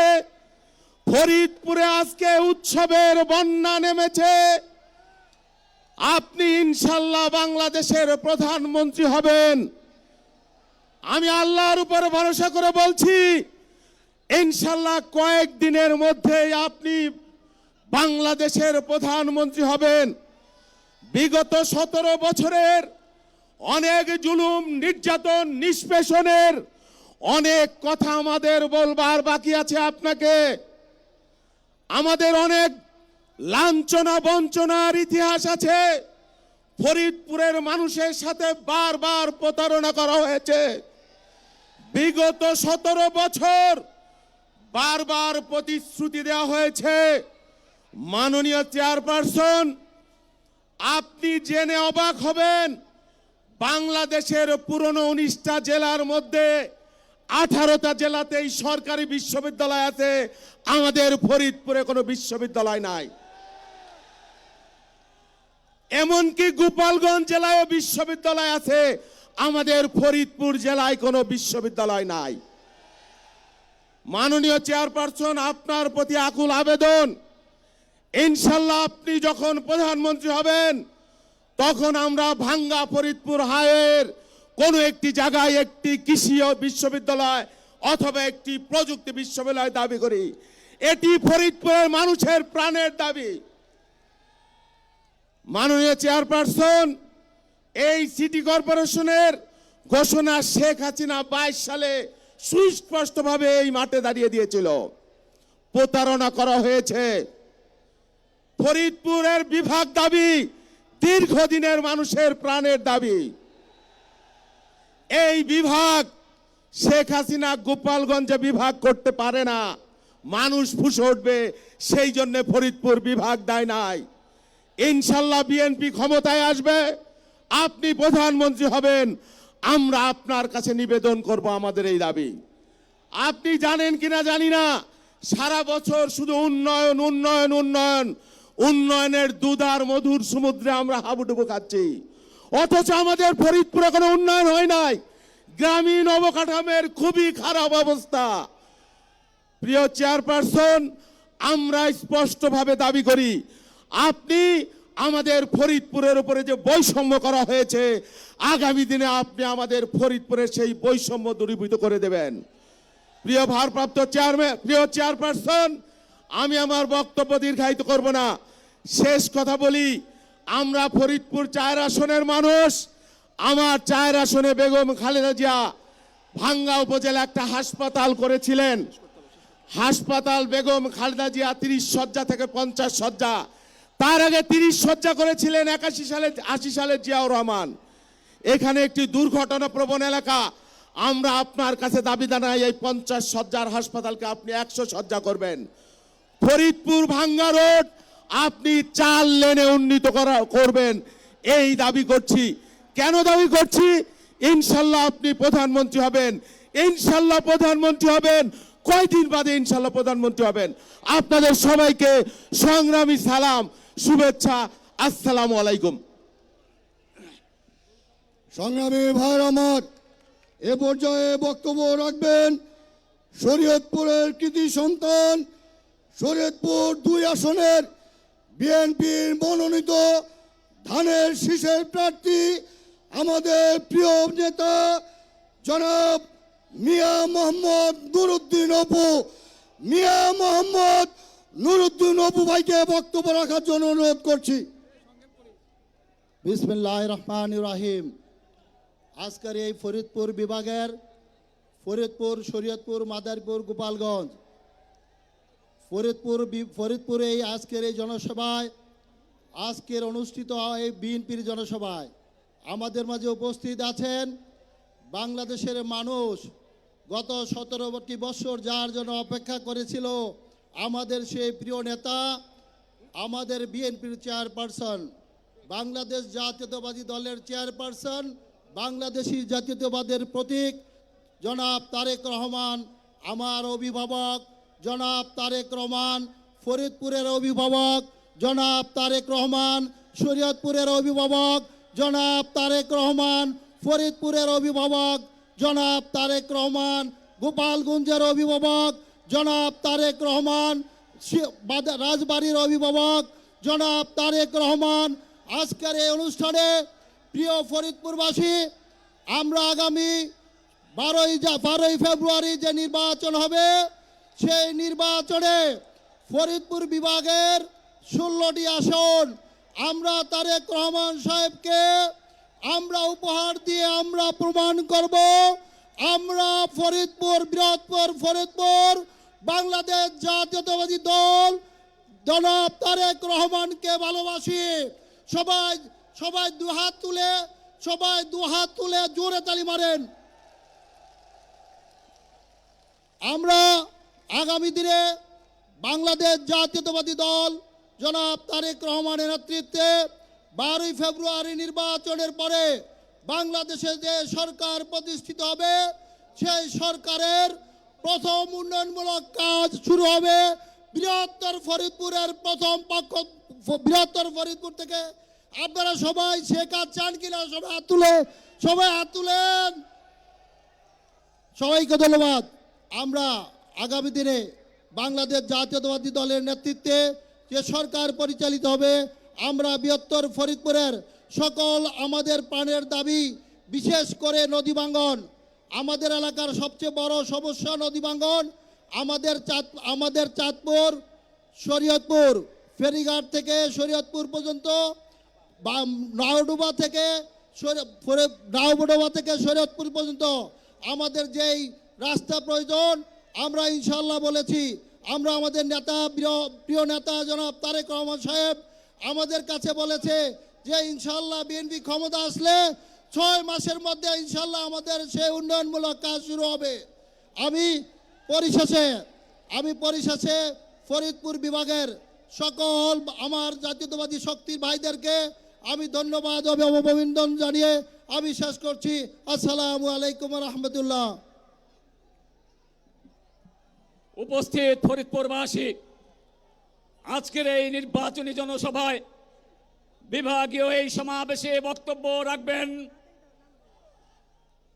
ফরিদপুরে আজকে উৎসবের বন্যা নেমেছে। আপনি ইনশাল্লাহ বাংলাদেশের প্রধানমন্ত্রী হবেন। আমি আল্লাহর উপর ভরসা করে বলছি, ইনশাল্লাহ কয়েকদিনের মধ্যেই আপনি বাংলাদেশের প্রধানমন্ত্রী হবেন। বিগত 17 বছরের অনেক জুলুম, নির্যাতন, নিষ্পেষণের অনেক কথা আমাদের বলবার বাকি আছে আপনাকে। আমাদের অনেক লাঞ্ছনা বঞ্চনার ইতিহাস আছে। ফরিদপুরের মানুষের সাথে বারবার প্রতারণা করা হয়েছে। বিগত 17 বছর বারবার প্রতিশ্রুতি দেওয়া হয়েছে। মাননীয় চেয়ারপারসন, আপনি জেনে অবাক হবেন, বাংলাদেশের পুরনো 19টা জেলার মধ্যে 18টা জেলাতেই সরকারি বিশ্ববিদ্যালয় আছে, আমাদের ফরিদপুরে কোনো বিশ্ববিদ্যালয় নাই। এমনকি গোপালগঞ্জ জেলায় বিশ্ববিদ্যালয় আছে, আমাদের ফরিদপুর জেলায় কোনো বিশ্ববিদ্যালয় নাই। মাননীয় চেয়ারপারসন, আপনার প্রতি আকুল আবেদন, ইনশাল্লাহ আপনি যখন প্রধানমন্ত্রী হবেন তখন আমরা ভাঙ্গা ফরিদপুর হাইওয়ের কোনো একটি জায়গায় একটি কৃষি বিশ্ববিদ্যালয় অথবা একটি প্রযুক্তি বিশ্ববিদ্যালয় দাবি করি। এটি ফরিদপুরের মানুষের প্রাণের দাবি। মাননীয় চেয়ারপারসন, এই সিটি কর্পোরেশনের ঘোষণা শেখ হাসিনা 22 সালে সুস্পষ্টভাবে এই মাঠে দাঁড়িয়ে দিয়েছিল। প্রতারণা করা হয়েছে। ফরিদপুরের বিভাগ দাবি দীর্ঘদিনের মানুষের প্রাণের দাবি। এই বিভাগ শেখ হাসিনা গোপালগঞ্জে বিভাগ করতে পারে না, মানুষ ফুঁসে উঠবে, সেই জন্য ফরিদপুর বিভাগ দেয় নাই। ইনশাল্লাহ বিএনপি ক্ষমতায় আসবে, আপনি প্রধানমন্ত্রী হবেন, আমরা আপনার কাছে নিবেদন করব আমাদের এই দাবি। আপনি জানেন কিনা জানি না, সারা বছর শুধু উন্নয়ন উন্নয়ন উন্নয়ন, উন্নয়নের দুধার মধুর সমুদ্রে আমরা হাবুডুবু খাচ্ছি, অথচ আমাদের ফরিদপুরে কোনো উন্নয়ন হয় নাই। গ্রামীণ অবকাঠামোর খুবই খারাপ অবস্থা। প্রিয় চেয়ারপারসন, আমরা স্পষ্টভাবে দাবি করি, আপনি আমাদের ফরিদপুরের উপরে যে বৈষম্য করা হয়েছে, আগামী দিনে আপনি আমাদের ফরিদপুরের সেই বৈষম্য দূরীভূত করে দেবেন। প্রিয় ভারপ্রাপ্ত চেয়ারপারসন, আমি আমার বক্তব্য দীর্ঘায়িত করব না, শেষ কথা বলি। আমরা ফরিদপুর 4 আসনের মানুষ। আমার 4 আসনে বেগম খালেদা জিয়া ভাঙ্গা উপজেলা একটা হাসপাতাল করেছিলেন। হাসপাতাল বেগম খালেদা জিয়া 30 শয্যা থেকে 50 শয্যা, তার আগে 30 শয্যা করেছিলেন 80 সালে জিয়াউর রহমান। এখানে একটি দুর্ঘটনা প্রবণ এলাকা। আমরা আপনার কাছে দাবি জানাই, এই 50 শয্যার হাসপাতালকে আপনি 100 শয্যা করবেন। ফরিদপুর ভাঙ্গা রোড আপনি 4 লেনে উন্নীত করবেন, এই দাবি করছি। কেন দাবি করছি? ইনশাল্লাহ আপনি প্রধানমন্ত্রী হবেন, ইনশাল্লাহ প্রধানমন্ত্রী হবেন। কয়দিন বাদে ইনশাল্লাহ প্রধানমন্ত্রী হবেন। আপনাদের সবাইকে সংগ্রামী সালাম, শুভেচ্ছা, আসসালামু আলাইকুম। সংগ্রামী ভাইয়ের আমার, এ পর্যায়ে বক্তব্য রাখবেন শরীয়তপুরের কৃতি সন্তান, শরীয়তপুর 2 আসনের বিএনপির মনোনীত ধানের শীষের প্রার্থী, আমাদের প্রিয় নেতা জনাব মিয়া মোহাম্মদ নুরুদ্দিন অপু। মিয়া মোহাম্মদ নুরুদ্দিন অপু ভাইকে বক্তব্য রাখার জন্য অনুরোধ করছি। বিসমিল্লাহির রহমানির রহিম। আজকের এই ফরিদপুর বিভাগের ফরিদপুর, শরীয়তপুর, মাদারীপুর, গোপালগঞ্জ, ফরিদপুরে এই আজকের এই জনসভায়, আজকের অনুষ্ঠিত এই বিএনপির জনসভায় আমাদের মাঝে উপস্থিত আছেন বাংলাদেশের মানুষ গত 17টি বছর যার জন্য অপেক্ষা করেছিল, আমাদের সেই প্রিয় নেতা, আমাদের বিএনপির চেয়ারপারসন, বাংলাদেশ জাতীয়তাবাদী দলের চেয়ারপারসন, বাংলাদেশি জাতীয়তাবাদের প্রতীক জনাব তারেক রহমান, আমার অভিভাবক জনাব তারেক রহমান, ফরিদপুরের অভিভাবক জনাব তারেক রহমান, শরীয়তপুরের অভিভাবক জনাব তারেক রহমান, ফরিদপুরের অভিভাবক জনাব তারেক রহমান, গোপালগঞ্জের অভিভাবক জনাব তারেক রহমান, রাজবাড়ির অভিভাবক জনাব তারেক রহমান। আজকের এই অনুষ্ঠানে প্রিয় ফরিদপুরবাসী, আমরা আগামী 12ই ফেব্রুয়ারি যে নির্বাচন হবে, সেই নির্বাচনে ফরিদপুর বিভাগের 16টি আসন আমরা তারেক রহমান সাহেবকে আমরা উপহার দিয়ে আমরা প্রমাণ করব আমরা ফরিদপুর, বৃহত্তর ফরিদপুর, বাংলাদেশ জাতীয়তাবাদী দল জনাব তারেক রহমানকে ভালোবাসি। সবাই দুহাত তুলে জোরে তালি মারেন। আমরা আগামী দিনে বাংলাদেশ জাতীয়তাবাদী দল জনাব তারেক রহমানের নেতৃত্বে 12ই ফেব্রুয়ারি নির্বাচনের পরে বাংলাদেশে যে সরকার প্রতিষ্ঠিত হবে, সেই সরকারের প্রথম উন্নয়নমূলক কাজ শুরু হবে বৃহত্তর ফরিদপুরের প্রথম পক্ষ, বৃহত্তর ফরিদপুর থেকে। আপনারা সবাই সে কাজ চান কিনা? সবাই হাত তুলেন। সবাইকে ধন্যবাদ। আমরা আগামী দিনে বাংলাদেশ জাতীয়তাবাদী দলের নেতৃত্বে যে সরকার পরিচালিত হবে, আমরা বৃহত্তর ফরিদপুরের সকল আমাদের প্রাণের দাবি, বিশেষ করে নদী ভাঙ্গন, আমাদের এলাকার সবচেয়ে বড় সমস্যা নদী ভাঙ্গন। আমাদের চাঁদপুর, শরীয়তপুর ফেরিঘাট থেকে শরীয়তপুর পর্যন্ত, নাওডুবা থেকে শরীয়তপুর পর্যন্ত আমাদের যেই রাস্তা প্রয়োজন, আমরা ইনশাল্লাহ বলেছি, আমরা আমাদের নেতা, প্রিয় নেতা জনাব তারেক রহমান সাহেব আমাদের কাছে বলেছে যে ইনশাল্লাহ বিএনপি ক্ষমতা আসলে 6 মাসের মধ্যে ইনশাল্লাহ আমাদের সেই উন্নয়নমূলক কাজ শুরু হবে। আমি পরিশেষে ফরিদপুর বিভাগের সকল আমার জাতীয়তাবাদী শক্তির ভাইদেরকে আমি ধন্যবাদ ও অভিনন্দন জানিয়ে আমি শেষ করছি। আসসালামু আলাইকুম রহমতুল্লাহ। উপস্থিত ফরিদপুরবাসী, আজকের এই নির্বাচনী জনসভায় বিভাগীয় এই সমাবেশে বক্তব্য রাখবেন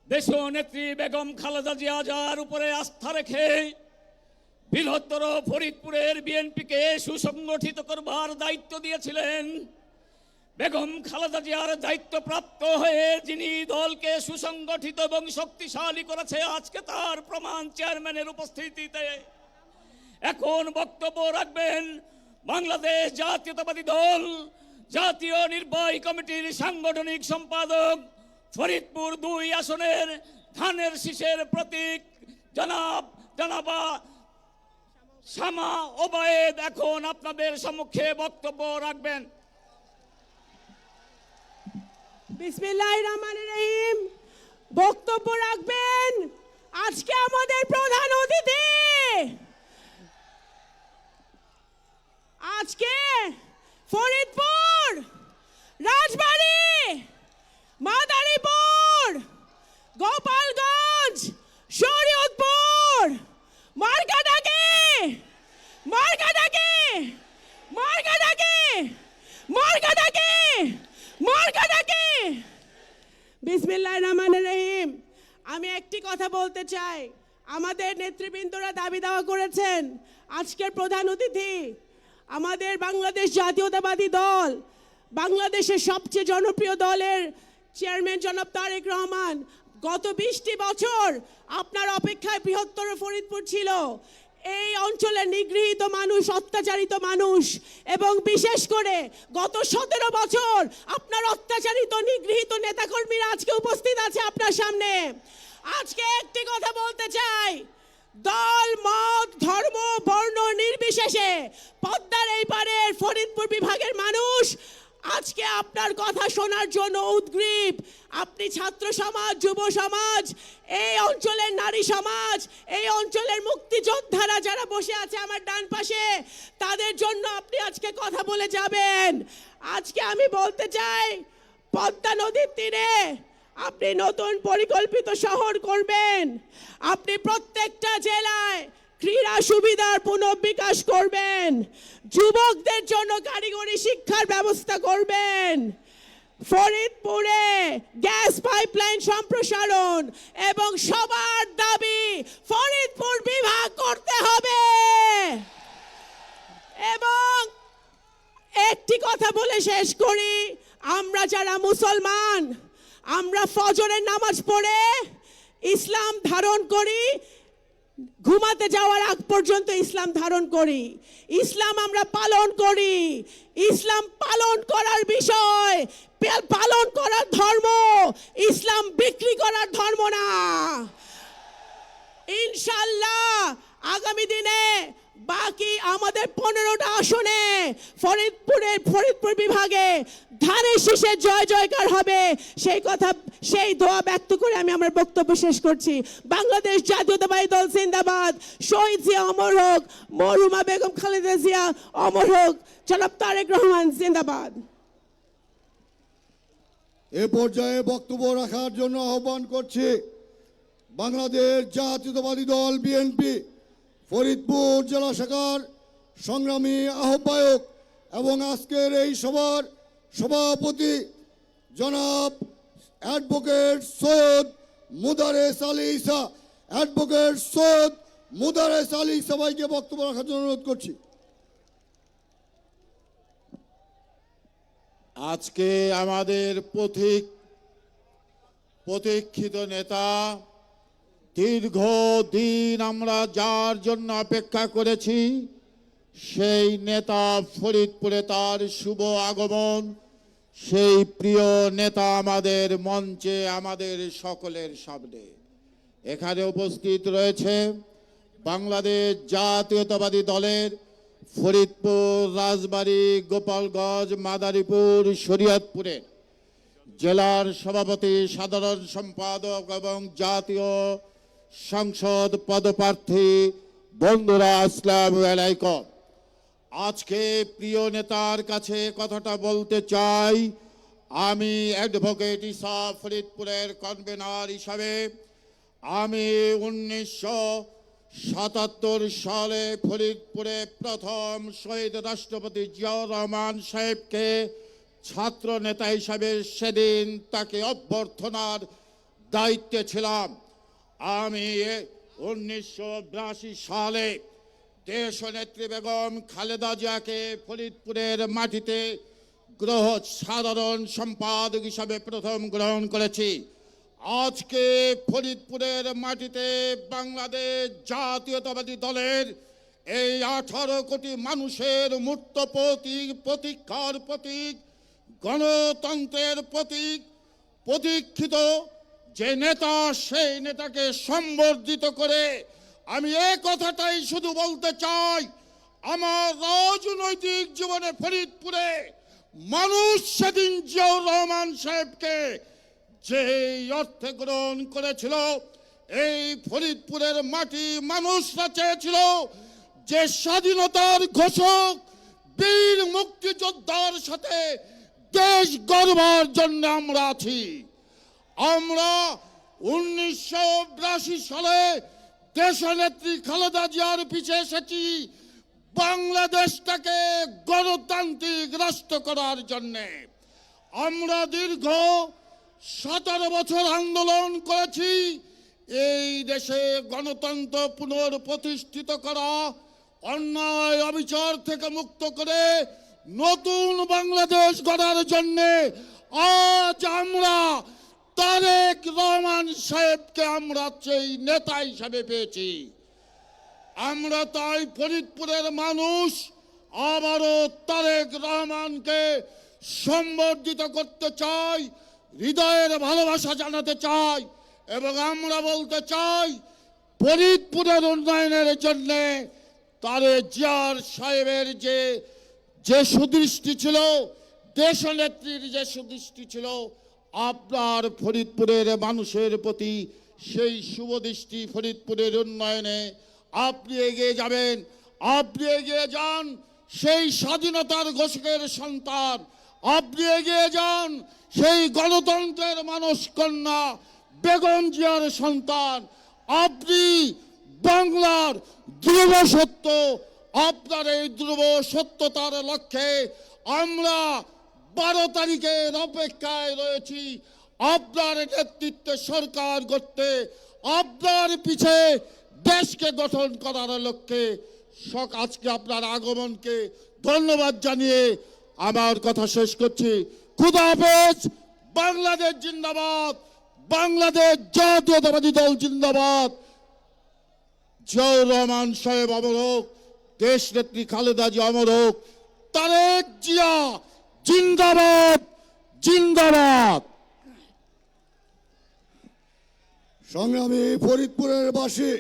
দেশনেত্রী বেগম খালেদা জিয়ার উপরে আস্থা রেখে বৃহত্তর ফরিদপুরের বিএনপিকে সুসংগঠিত করবার দায়িত্ব দিয়েছিলেন। বেগম খালেদা জিয়ার দায়িত্বপ্রাপ্ত হয়ে যিনি দলকে সুসংগঠিত এবং শক্তিশালী করেছে, আজকে তার প্রমাণ চেয়ারম্যানের উপস্থিতিতে। এখন বক্তব্য রাখবেন বাংলাদেশ জাতীয়তাবাদী দল জাতীয় নির্বাহী কমিটির সাংগঠনিক সম্পাদক, ফরিদপুর 2 আসনের ধানের শীষের প্রতীক জনাবা শামা ওবায়েদ এখন আপনাদের সম্মুখে বক্তব্য রাখবেন। বিসমিল্লাহির রহমানির রহিম। বক্তব্য রাখবেন আজকে আমাদের প্রধান অতিথি, আজকে ফরিদপুর, রাজবাড়ী, মাদারীপুর, গোপালগঞ্জ, শরীয়তপুর, মার্কাটাকে বিসমিল্লাহির রহমানির রহিম। আমি একটি কথা বলতে চাই, আমাদের নেতৃবৃন্দরা দাবি দাওয়া করেছেন আজকের প্রধান অতিথি আমাদের বাংলাদেশ জাতীয়তাবাদী দল, বাংলাদেশের সবচেয়ে জনপ্রিয় দলের চেয়ারম্যান জনাব তারেক রহমান। গত 20টি বছর আপনার অপেক্ষায় বৃহত্তর ফরিদপুর ছিল। এই অঞ্চলের নিগৃহীত মানুষ, অত্যাচারিত মানুষ, এবং বিশেষ করে গত 17 বছর আপনার অত্যাচারিত নিগৃহীত নেতাকর্মীরা আজকে উপস্থিত আছে আপনার সামনে। আজকে একটি কথা বলতে চাই, দল, মত, ধর্ম, বর্ণ নির্বিশেষে পদ্মার এই পারের ফরিদপুর বিভাগের মানুষ আজকে আপনার কথা শোনার জন্য উদ্গ্রীব। আপনি ছাত্র সমাজ, যুব সমাজ, এই অঞ্চলের নারী সমাজ, এই অঞ্চলের মুক্তিযোদ্ধারা যারা বসে আছে আমার ডান পাশে, তাদের জন্য আপনি আজকে কথা বলে যাবেন। আজকে আমি বলতে চাই, পদ্মা নদীর তীরে আপনি নতুন পরিকল্পিত শহর করবেন। আপনি প্রত্যেকটা জেলায় ক্রীড়া সুবিধার পুনর্বিকাশ করবেন, যুবকদের জন্য কারিগরি শিক্ষার ব্যবস্থা করবেন, ফরিদপুরে গ্যাস পাইপলাইন সম্প্রসারণ, এবং সবার দাবি ফরিদপুর বিভাগ করতে হবে। এবং একটি কথা বলে শেষ করি, আমরা যারা মুসলমান, আমরা ফজরের নামাজ পড়ে ইসলাম ধারণ করি, ঘুমাতে যাওয়ার আগ পর্যন্ত ইসলাম ধারণ করি, ইসলাম আমরা পালন করি। ইসলাম পালন করার বিষয়, পালন করার ধর্ম, ইসলাম বিক্রি করার ধর্ম না। ইনশাআল্লাহ আগামী দিনে বাকি আমাদের 15টা আসনে ফরিদপুর বিভাগে ধানের শীষে জয় জয়কার হবে, সেই দোয়া ব্যক্ত করে আমি আমার বক্তব্য শেষ করছি। বাংলাদেশ জাতীয়তাবাদী দল জিন্দাবাদ। শহীদ জিয়া অমর হোক, মরহুমা বেগম খালেদা জিয়া অমর হোক, জনাব তারেক রহমান জিন্দাবাদ। এ পর্যায়ে বক্তব্য রাখার জন্য আহ্বান করছি বাংলাদেশ জাতীয়তাবাদী দল বিএনপি ফরিদপুর জেলা শাখার সংগ্রামী আহ্বায়ক এবং আজকের এই সভার সভাপতি জনাব অ্যাডভোকেট সৈয়দ মুদারেস আলী ঈসা। অ্যাডভোকেট সৈয়দ মুদারেস আলী ঈসা ভাইকে বক্তব্য রাখার জন্য অনুরোধ করছি। আজকে আমাদের প্রতীক্ষিত নেতা, দীর্ঘদিন আমরা যার জন্য অপেক্ষা করেছি, সেই নেতা ফরিদপুরে তার শুভ আগমন। সেই প্রিয় নেতা আমাদের মঞ্চে, আমাদের সকলের সামনে এখানে উপস্থিত রয়েছে বাংলাদেশ জাতীয়তাবাদী দলের ফরিদপুর, রাজবাড়ী, গোপালগঞ্জ, মাদারীপুর, শরীয়তপুরের জেলার সভাপতি, সাধারণ সম্পাদক এবং জাতীয় সংসদ পদপ্রার্থী বন্ধুরা, আসসালামু আলাইকুম। আজকে প্রিয় নেতার কাছে কথাটা বলতে চাই। আমি অ্যাডভোকেট ঈসা, ফরিদপুরের কনভেনার হিসাবে আমি 1977 সালে ফরিদপুরে প্রথম শহীদ রাষ্ট্রপতি জিয়াউর রহমান সাহেবকে ছাত্র নেতা হিসাবে সেদিন তাকে অভ্যর্থনার দায়িত্বে ছিলাম। আমি 1982 সালে দেশনেত্রী বেগম খালেদা জিয়াকে ফরিদপুরের মাটিতে সাধারণ সম্পাদক হিসাবে প্রথম গ্রহণ করেছি। আজকে ফরিদপুরের মাটিতে বাংলাদেশ জাতীয়তাবাদী দলের এই 18 কোটি মানুষের মূর্ত প্রতীক, প্রতীক্ষার প্রতীক, গণতন্ত্রের প্রতীক, প্রতীক্ষিত যে নেতা, সেই নেতাকে সম্বর্ধিত করে আমি এই কথাটাই শুধু বলতে চাই, আমার রাজনৈতিক জীবনে ফরিদপুরে মানুষ সেদিন জিয়াউর রহমান সাহেবকে যে অর্থে গ্রহণ করেছিল, এই ফরিদপুরের মাটি মানুষরা চেয়েছিল যে স্বাধীনতার ঘোষক বীর মুক্তিযোদ্ধার সাথে দেশ গড়বার জন্য আমরা আছি। আমরা 1982 সালে দেশনেত্রী খালেদা জিয়ার পিছে এসেছি বাংলাদেশটাকে গণতান্ত্রিক রাষ্ট্র করার জন্যে। আমরা দীর্ঘ 17 বছর আন্দোলন করেছি এই দেশে গণতন্ত্র পুনঃপ্রতিষ্ঠিত করা, অন্যায় অবিচার থেকে মুক্ত করে নতুন বাংলাদেশ গড়ার জন্যে। আজ আমরা তারেক রহমান সাহেবকে আমরা সেই নেতা হিসাবে পেয়েছি। আমরা তাই ফরিদপুরের মানুষ আবারও তারেক রহমানকে সম্বর্ধিত করতে চাই, হৃদয়ের ভালোবাসা জানাতে চাই এবং আমরা বলতে চাই ফরিদপুরের উন্নয়নের জন্যে তারেক জিয়ার সাহেবের যে সুদৃষ্টি ছিল, দেশনেত্রীর যে সুদৃষ্টি ছিল আপনার ফরিদপুরের মানুষের প্রতি, সেই শুভদৃষ্টি ফরিদপুরের উন্নয়নে আপনি এগিয়ে যাবেন। আপনি এগিয়ে যান সেই স্বাধীনতার ঘোষকের সন্তান, আপনি এগিয়ে যান সেই গণতন্ত্রের মানস কন্যা বেগম জিয়ার সন্তান। আপনি বাংলার ধ্রুব সত্য, আপনার এই ধ্রুব সত্যতার লক্ষ্যে আমরা 12 তারিখের অপেক্ষায় রয়েছি আপনার নেতৃত্বে সরকার করতে, আপনার পিছে দেশকে গঠন করার লক্ষ্যে। আজকে আপনার আগমনকে ধন্যবাদ জানিয়ে আমার কথা শেষ করছি। খুদা হাফেজ। বাংলাদেশ জিন্দাবাদ, বাংলাদেশ জাতীয়তাবাদী দল জিন্দাবাদ। জিয়াউর রহমান সাহেব অমর হোক, দেশ নেত্রী খালেদা জিয়া অমর হোক, তারেক জিয়া জিন্দাবাদ, জিন্দাবাদ। সংগ্রামী ফরিদপুরের বাসী,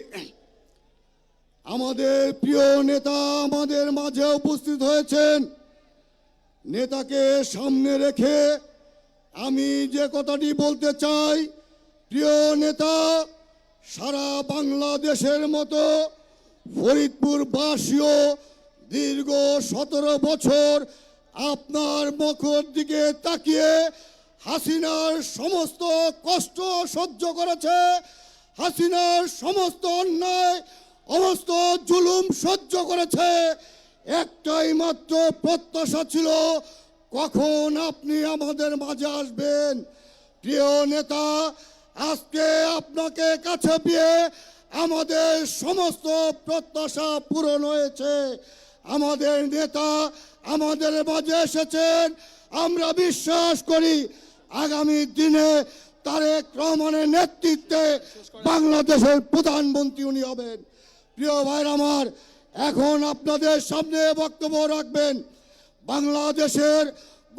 আমাদের প্রিয় নেতা আমাদের মাঝে উপস্থিত হয়েছেন। নেতাকে সামনে রেখে আমি যে কথাটি বলতে চাই, প্রিয় নেতা, সারা বাংলাদেশের মতো ফরিদপুরবাসীও দীর্ঘ 17 বছর আপনার মুখের দিকে তাকিয়ে হাসিনার সমস্ত কষ্ট সহ্য করেছে, হাসিনার সমস্ত অন্যায় সমস্ত জুলুম সহ্য করেছে। একটাই মাত্র প্রত্যাশা ছিল, কখন আপনি আমাদের মাঝে আসবেন। প্রিয় নেতা, আজকে আপনাকে কাছে পেয়ে আমাদের সমস্ত প্রত্যাশা পূরণ হয়েছে। আমাদের নেতা আমাদের মাঝে এসেছেন। আমরা বিশ্বাস করি আগামী দিনে তারেক রহমানের নেতৃত্বে বাংলাদেশের প্রধানমন্ত্রী উনি হবেন। প্রিয় ভাইরা আমার, এখন আপনাদের সামনে বক্তব্য রাখবেন বাংলাদেশের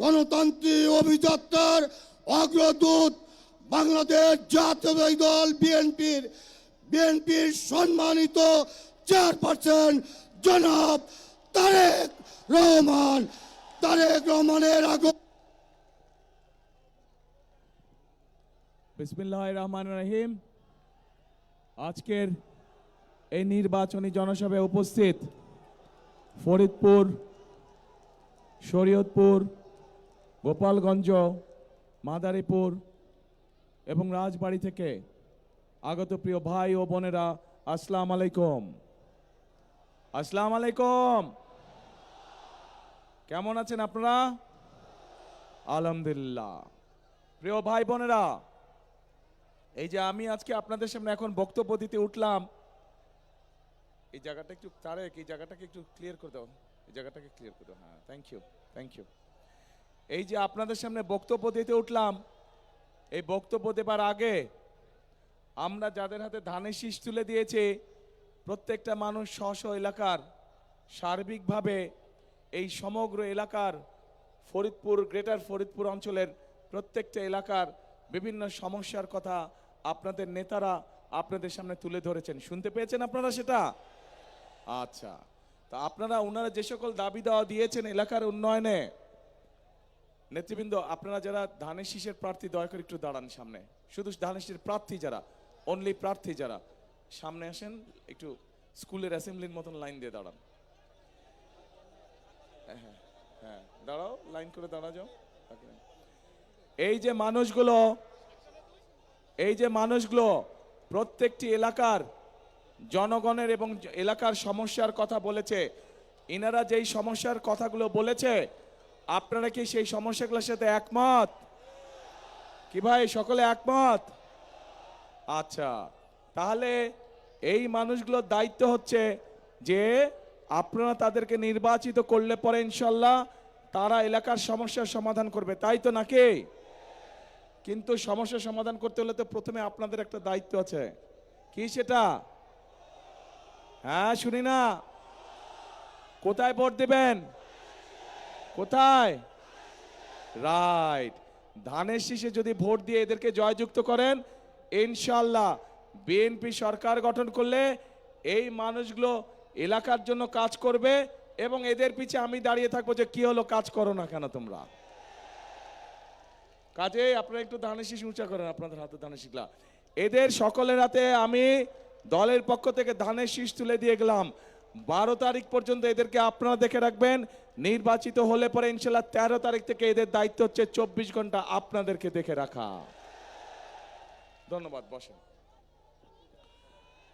গণতান্ত্রিক অভিযাত্রার অগ্রদূত, বাংলাদেশ জাতীয়তাবাদী দল বিএনপির সম্মানিত চেয়ারপারসন জনাব তারেক রহমান। তারেক রহমানের আগমন। বিসমিল্লাহির রহমানির রহিম। আজকের এই নির্বাচনী জনসভায় উপস্থিত ফরিদপুর, শরীয়তপুর, গোপালগঞ্জ, মাদারীপুর এবং রাজবাড়ী থেকে আগত প্রিয় ভাই ও বোনেরা, আসসালামু আলাইকুম। আসসালামু আলাইকুম। কেমন আছেন আপনারা? আলহামদুলিল্লাহ। প্রিয় ভাই বোনেরা, এই যে আমি আজকে আপনাদের সামনে এখন বক্তব্য দিতে উঠলাম, এই জায়গাটা একটু তারেক, এই জায়গাটাকে একটু ক্লিয়ার করে দাও, এই জায়গাটাকে ক্লিয়ার করে দাও। হ্যাঁ, থ্যাংক ইউ, থ্যাংক ইউ। এই যে আপনাদের সামনে বক্তব্য দিতে উঠলাম, এই বক্তব্য দেবার আগে আমরা যাদের হাতে ধানের শীষ তুলে দিয়েছে, প্রত্যেকটা মানুষ স্ব এলাকার সার্বিকভাবে এই সমগ্র এলাকার ফরিদপুর, গ্রেটার ফরিদপুর অঞ্চলের প্রত্যেকটা এলাকার বিভিন্ন সমস্যার কথা আপনাদের নেতারা আপনাদের সামনে তুলে ধরেছেন। শুনতে পেয়েছেন আপনারা সেটা? আচ্ছা, তা আপনারা ওনারা যে সকল দাবি দেওয়া দিয়েছেন এলাকার উন্নয়নে, নেতৃবৃন্দ আপনারা যারা ধানের শীষের প্রার্থী, দয়া করে একটু দাঁড়ান সামনে। শুধু ধানের শীষের প্রার্থী যারা, অনলি প্রার্থী যারা, সামনে আসেন, একটু স্কুলের অ্যাসেম্বলির মতন লাইন দিয়ে দাঁড়ান। হ্যাঁ হ্যাঁ, দাঁড়াও, লাইন করে দাঁড়া যাও। এই যে মানুষগুলো প্রত্যেকটি এলাকার জনগণের এবং এলাকার সমস্যার কথা বলেছে, ইনারা যেই সমস্যার কথাগুলো বলেছে, আপনারা কি সেই সমস্যাগুলোর সাথে একমত? কি ভাই, সকলে একমত? আচ্ছা, তাহলে এই মানুষগুলোর দায়িত্ব হচ্ছে যে আপনারা তাদেরকে নির্বাচিত করলে পরে ইনশাল্লাহ তারা এলাকার সমস্যার সমাধান করবে, তাই তো নাকি? কিন্তু সমস্যার সমাধান করতে হলে তো প্রথমে আপনাদের একটা দায়িত্ব আছে। কি সেটা? হ্যাঁ, শুনি না। কোথায় ভোট দিবেন? কোথায়? রাইট, ধানের শীষে যদি ভোট দিয়ে এদেরকে জয়যুক্ত করেন, ইনশাল্লাহ বিএনপি সরকার গঠন করলে এই মানুষগুলো এলাকার জন্য কাজ করবে এবং এদের পিছে আমি দাঁড়িয়ে থাকবো যে কি হলো, কাজ করো না কেন তোমরা। কাজে আপনারা একটু ধানের শীষ উঁচা করেন, আপনাদের হাতে ধানের শীষলা। এদের সকলের হাতে আমি দলের পক্ষ থেকে ধানের শীষ তুলে দিয়ে গেলাম। 12 তারিখ পর্যন্ত এদেরকে আপনারা দেখে রাখবেন। নির্বাচিত হলে পরে ইনশাল্লাহ 13 তারিখ থেকে এদের দায়িত্ব হচ্ছে 24 ঘন্টা আপনাদেরকে দেখে রাখা। ধন্যবাদ, বসেন।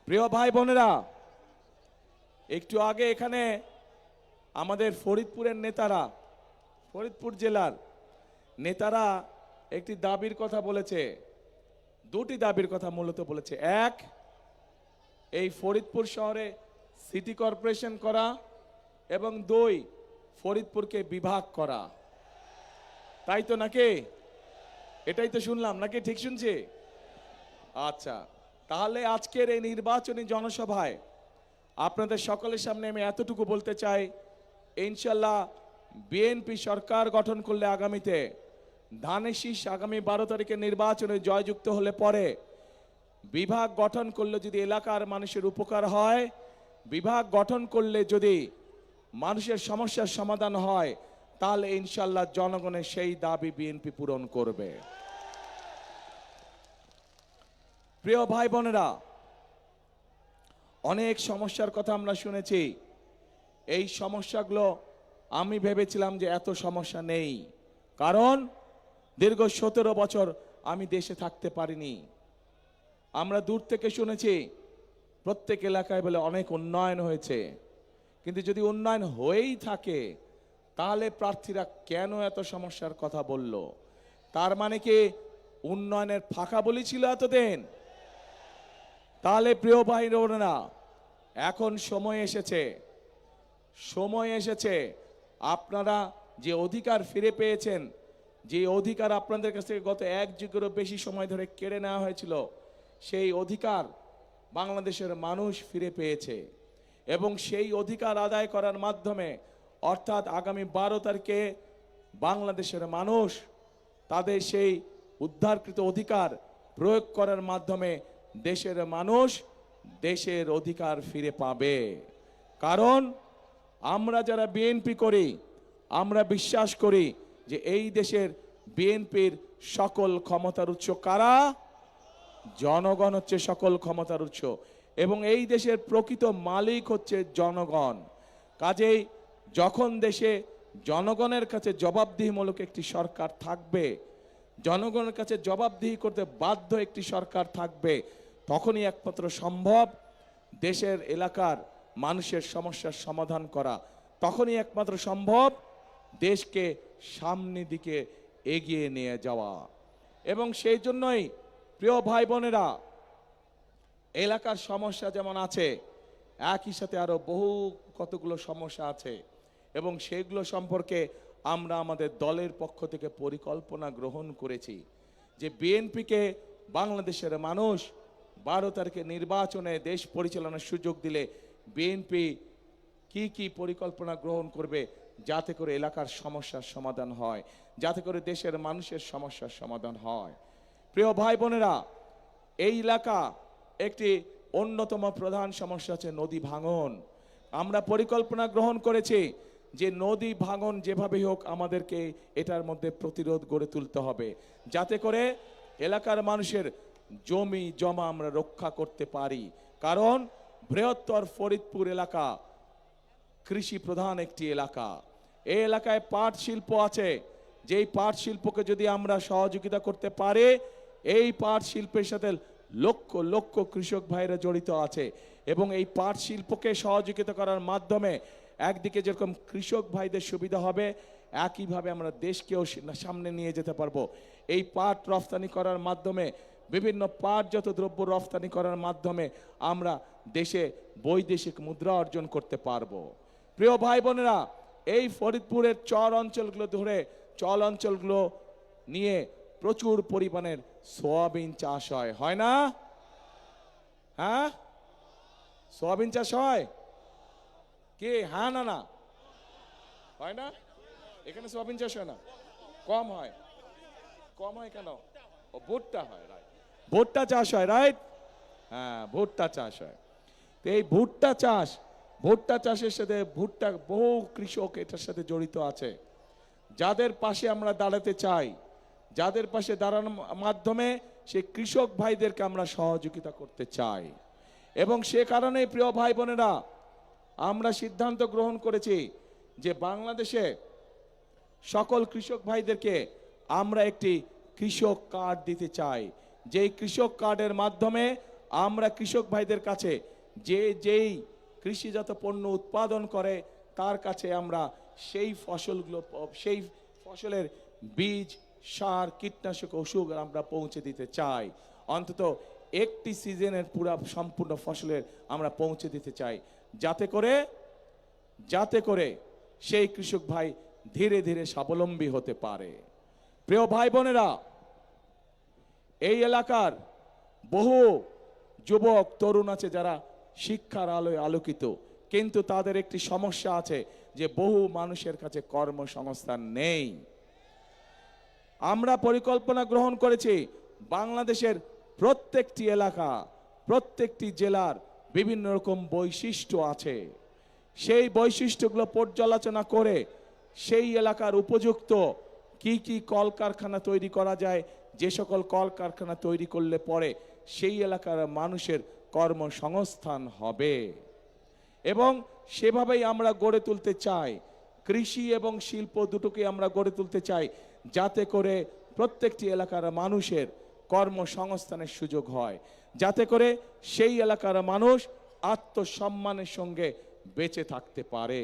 প্রিয় ভাই বোনেরা, একটু আগে এখানে আমাদের ফরিদপুরের নেতারা, ফরিদপুর জেলার নেতারা একটি দাবির কথা বলেছে, দুটি দাবির কথা মূলত বলেছে। এক, এই ফরিদপুর শহরে সিটি কর্পোরেশন করা, এবং 2, ফরিদপুরকে বিভাগ করা। তাই তো নাকি? এটাই তো শুনলাম নাকি? ঠিক শুনছি? আচ্ছা, তাহলে আজকের এই নির্বাচনী জনসভায় আপনাদের সকলের সামনে আমি এতটুকু বলতে চাই, ইনশাল্লাহ বিএনপি সরকার গঠন করলে আগামীতে ধানের শীষ আগামী 12 তারিখে নির্বাচনে জয়যুক্ত হলে পরে বিভাগ গঠন করলে যদি এলাকার মানুষের উপকার হয়, বিভাগ গঠন করলে যদি মানুষের সমস্যার সমাধান হয়, তাহলে ইনশাল্লাহ জনগণের সেই দাবি বিএনপি পূরণ করবে। প্রিয় ভাই বোনেরা, অনেক সমস্যার কথা আমরা শুনেছি। এই সমস্যাগুলো আমি ভেবেছিলাম যে এত সমস্যা নেই, কারণ দীর্ঘ 17 বছর আমি দেশে থাকতে পারিনি। আমরা দূর থেকে শুনেছি প্রত্যেক এলাকায় বলে অনেক উন্নয়ন হয়েছে, কিন্তু যদি উন্নয়ন হয়েই থাকে তাহলে প্রার্থীরা কেন এত সমস্যার কথা বলল? তার মানে কি উন্নয়নের ফাঁকা বলি ছিল এতদিন? তাহলে প্রিয় ভাই বোনেরা, এখন সময় এসেছে আপনারা যে অধিকার ফিরে পেয়েছেন, যে অধিকার আপনাদের কাছ থেকে গত 1 যুগেরও বেশি সময় ধরে কেড়ে নেওয়া হয়েছিল, সেই অধিকার বাংলাদেশের মানুষ ফিরে পেয়েছে। এবং সেই অধিকার আদায় করার মাধ্যমে, অর্থাৎ আগামী 12 তারিখে বাংলাদেশের মানুষ তাদের সেই উদ্ধারকৃত অধিকার প্রয়োগ করার মাধ্যমে দেশের মানুষ দেশের অধিকার ফিরে পাবে। কারণ আমরা যারা বিএনপি করি, আমরা বিশ্বাস করি যে এই দেশের বিএনপির সকল ক্ষমতার উৎস কারা? জনগণ হচ্ছে সকল ক্ষমতার উৎস, এবং এই দেশের প্রকৃত মালিক হচ্ছে জনগণ। কাজেই যখন দেশে জনগণের কাছে জবাবদিহিমূলক একটি সরকার থাকবে, জনগণের কাছে জবাবদিহি করতে বাধ্য একটি সরকার থাকবে, তখনই একমাত্র সম্ভব দেশের এলাকার মানুষের সমস্যার সমাধান করা, তখনই একমাত্র সম্ভব দেশকে সামনের দিকে এগিয়ে নিয়ে যাওয়া। এবং সেই জন্যই প্রিয় ভাই বোনেরা, এলাকার সমস্যা যেমন আছে, একই সাথে আরো বহু কতগুলো সমস্যা আছে, এবং সেগুলো সম্পর্কে আমরা আমাদের দলের পক্ষ থেকে পরিকল্পনা গ্রহণ করেছি যে বিএনপিকে বাংলাদেশের মানুষ 12 তারিখে নির্বাচনে দেশ পরিচালনার সুযোগ দিলে বিএনপি কি কি পরিকল্পনা গ্রহণ করবে, যাতে করে এলাকার সমস্যার সমাধান হয়, যাতে করে দেশের মানুষের সমস্যার সমাধান হয়। প্রিয় ভাই বোনেরা, এই এলাকা একটি অন্যতম প্রধান সমস্যা হচ্ছে নদী ভাঙন। আমরা পরিকল্পনা গ্রহণ করেছি যে নদী ভাঙন যেভাবেই হোক আমাদেরকে এটার মধ্যে প্রতিরোধ গড়ে তুলতে হবে, যাতে করে এলাকার মানুষের জমি জমা আমরা রক্ষা করতে পারি। কারণ বৃহত্তর ফরিদপুর এলাকা কৃষি প্রধান একটি এলাকা। এই এলাকায় পাট শিল্প আছে, যেই পাট শিল্পকে যদি আমরা সহযোগিতা করতে পারি, এই পাট শিল্পের সাথে লক্ষ লক্ষ কৃষক ভাইরা জড়িত আছে, এবং এই পাট শিল্পকে সহযোগিতা করার মাধ্যমে একদিকে যেরকম কৃষক ভাইদের সুবিধা হবে, একইভাবে আমরা দেশকেও সামনে নিয়ে যেতে পারবো। এই পাট রফতানি করার মাধ্যমে, বিভিন্ন পাটজাত দ্রব্য রফতানি করার মাধ্যমে আমরা দেশে বৈদেশিক মুদ্রা অর্জন করতে পারবো। প্রিয় ভাই বোনেরা, এই ফরিদপুরের চর অঞ্চলগুলো নিয়ে প্রচুর পরিমাণের সোয়াবিন চাষ হয় না? হ্যাঁ, সোয়াবিন চাষ হয় কি? হ্যাঁ না না হয় না? এখানে সোয়াবিন চাষ হয় না? কম হয় কেন? ও ভুট্টা হয়, রাইট, ভুট্টা চাষ হয়, রাইট, হ্যাঁ ভুট্টা চাষ হয়। তো এই ভুট্টা চাষের সাথে বহু কৃষক এটার সাথে জড়িত আছে, যাদের পাশে আমরা দাঁড়াতে চাই। যাদের পাশে দাঁড়ানোর মাধ্যমে সেই কৃষক ভাইদেরকে আমরা সহযোগিতা করতে চাই। এবং সে কারণেই প্রিয় ভাই বোনেরা, আমরা সিদ্ধান্ত গ্রহণ করেছি যে বাংলাদেশে সকল কৃষক ভাইদেরকে আমরা একটি কৃষক কার্ড দিতে চাই, যেই কৃষক কার্ডের মাধ্যমে আমরা কৃষক ভাইদের কাছে যেই কৃষিজাত পণ্য উৎপাদন করে তার কাছে আমরা সেই ফসলের বীজ, সার, কীটনাশক, ওষুধ আমরা পৌঁছে দিতে চাই। অন্তত একটি সিজনের সম্পূর্ণ ফসলের আমরা পৌঁছে দিতে চাই, যাতে করে সেই কৃষক ভাই ধীরে ধীরে স্বাবলম্বী হতে পারে। প্রিয় ভাই বোনেরা, এই এলাকার বহু যুবক তরুণ আছে যারা শিক্ষার আলোয় আলোকিত, কিন্তু তাদের একটি সমস্যা আছে যে বহু মানুষের কাছে কর্মসংস্থান নেই। আমরা পরিকল্পনা গ্রহণ করেছি বাংলাদেশের প্রত্যেকটি এলাকা, প্রত্যেকটি জেলার বিভিন্ন রকম বৈশিষ্ট্য আছে, সেই বৈশিষ্ট্যগুলো পর্যালোচনা করে সেই এলাকার উপযুক্ত কি কি কলকারখানা তৈরি করা যায়, যে সকল কলকারখানা তৈরি করলে পরে সেই এলাকার মানুষের কর্মসংস্থান হবে। এবং সেভাবেই আমরা গড়ে তুলতে চাই, কৃষি এবং শিল্প দুটোকে আমরা গড়ে তুলতে চাই, যাতে করে প্রত্যেকটি এলাকার মানুষের কর্মসংস্থানের সুযোগ হয়, যাতে করে সেই এলাকার মানুষ আত্মসম্মানের সঙ্গে বেঁচে থাকতে পারে।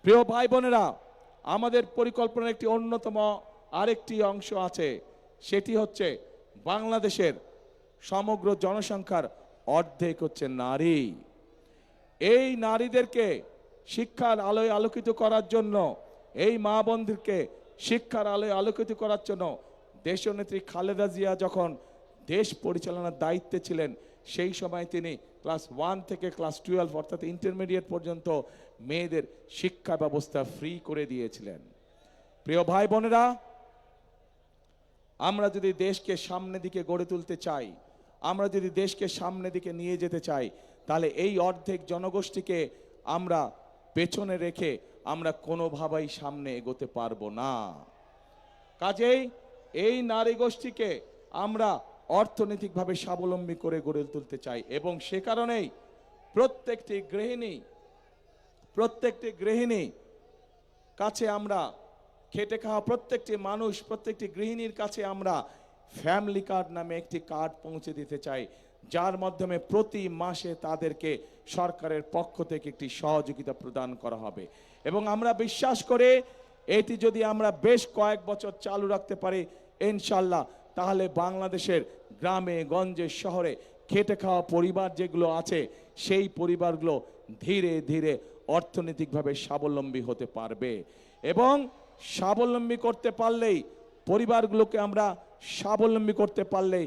প্রিয় ভাই বোনেরা, আমাদের পরিকল্পনার একটি অন্যতম আরেকটি অংশ আছে, সেটি হচ্ছে বাংলাদেশের সমগ্র জনসংখ্যার অর্ধেক হচ্ছে নারী। এই নারীদেরকে শিক্ষার আলোয় আলোকিত করার জন্য, এই মা বোনদেরকে শিক্ষার আলোয় আলোকিত করার জন্য দেশনেত্রী খালেদা জিয়া যখন দেশ পরিচালনার দায়িত্বে ছিলেন, সেই সময় তিনি ক্লাস 1 থেকে ক্লাস 12 অর্থাৎ ইন্টারমিডিয়েট পর্যন্ত মেয়েদের শিক্ষা ব্যবস্থা ফ্রি করে দিয়েছিলেন। প্রিয় ভাই বোনেরা, আমরা যদি দেশকে সামনের দিকে গড়ে তুলতে চাই, আমরা যদি দেশকে সামনের দিকে নিয়ে যেতে চাই, তাহলে এই অর্ধেক জনগোষ্ঠীকে আমরা পেছনে রেখে আমরা কোনোভাবেই সামনে এগোতে পারবো না। কাজেই এই নারী গোষ্ঠীকে আমরা অর্থনৈতিকভাবে স্বাবলম্বী করে গড়ে তুলতে চাই, এবং সে কারণেই প্রত্যেকটি গৃহিণী কাছে আমরা, খেটে খাওয়া প্রত্যেকটি মানুষ, প্রত্যেকটি গৃহিণীর কাছে আমরা ফ্যামিলি কার্ড নামে একটি কার্ড পৌঁছে দিতে চাই, যার মাধ্যমে প্রতি মাসে তাদেরকে সরকারের পক্ষ থেকে একটি সহযোগিতা প্রদান করা হবে। এবং আমরা বিশ্বাস করে এটি যদি আমরা বেশ কয়েক বছর চালু রাখতে পারি, ইনশাল্লাহ, তাহলে বাংলাদেশের গ্রামে গঞ্জে শহরে খেটে খাওয়া পরিবার যেগুলো আছে, সেই পরিবারগুলো ধীরে ধীরে অর্থনৈতিকভাবে স্বাবলম্বী হতে পারবে। এবং স্বাবলম্বী করতে পারলেই, পরিবারগুলোকে আমরা স্বাবলম্বী করতে পারলেই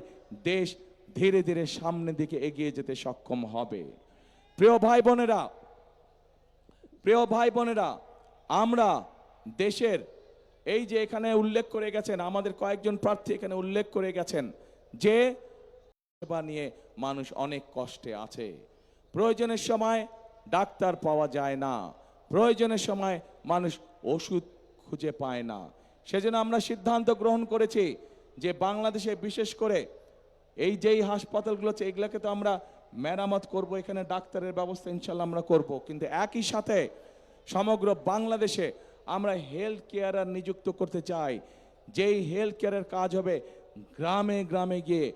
দেশ ধীরে ধীরে সামনের দিকে এগিয়ে যেতে সক্ষম হবে। প্রিয় ভাই বোনেরা, আমরা দেশের এই যে এখানে উল্লেখ করে গেছেন, আমাদের কয়েকজন প্রার্থী এখানে উল্লেখ করে গেছেন যে সেবা নিয়ে মানুষ অনেক কষ্টে আছে, প্রয়োজনের সময় ডাক্তার পাওয়া যায় না, প্রয়োজনের সময় মানুষ ওষুধ খুঁজে পায় না। সেজন্য আমরা সিদ্ধান্ত গ্রহণ করেছি যে বাংলাদেশে বিশেষ করে এই যেই হাসপাতালগুলো আছে, এগুলোকে তো আমরা মেরামত করব, এখানে ডাক্তারের ব্যবস্থা ইনশাল্লাহ আমরা করব, কিন্তু একই সাথে সমগ্র বাংলাদেশে আমরা হেলথ কেয়ারার নিযুক্ত করতে চাই, যেই হেলথ কেয়ারের কাজ হবে গ্রামে গ্রামে গিয়ে,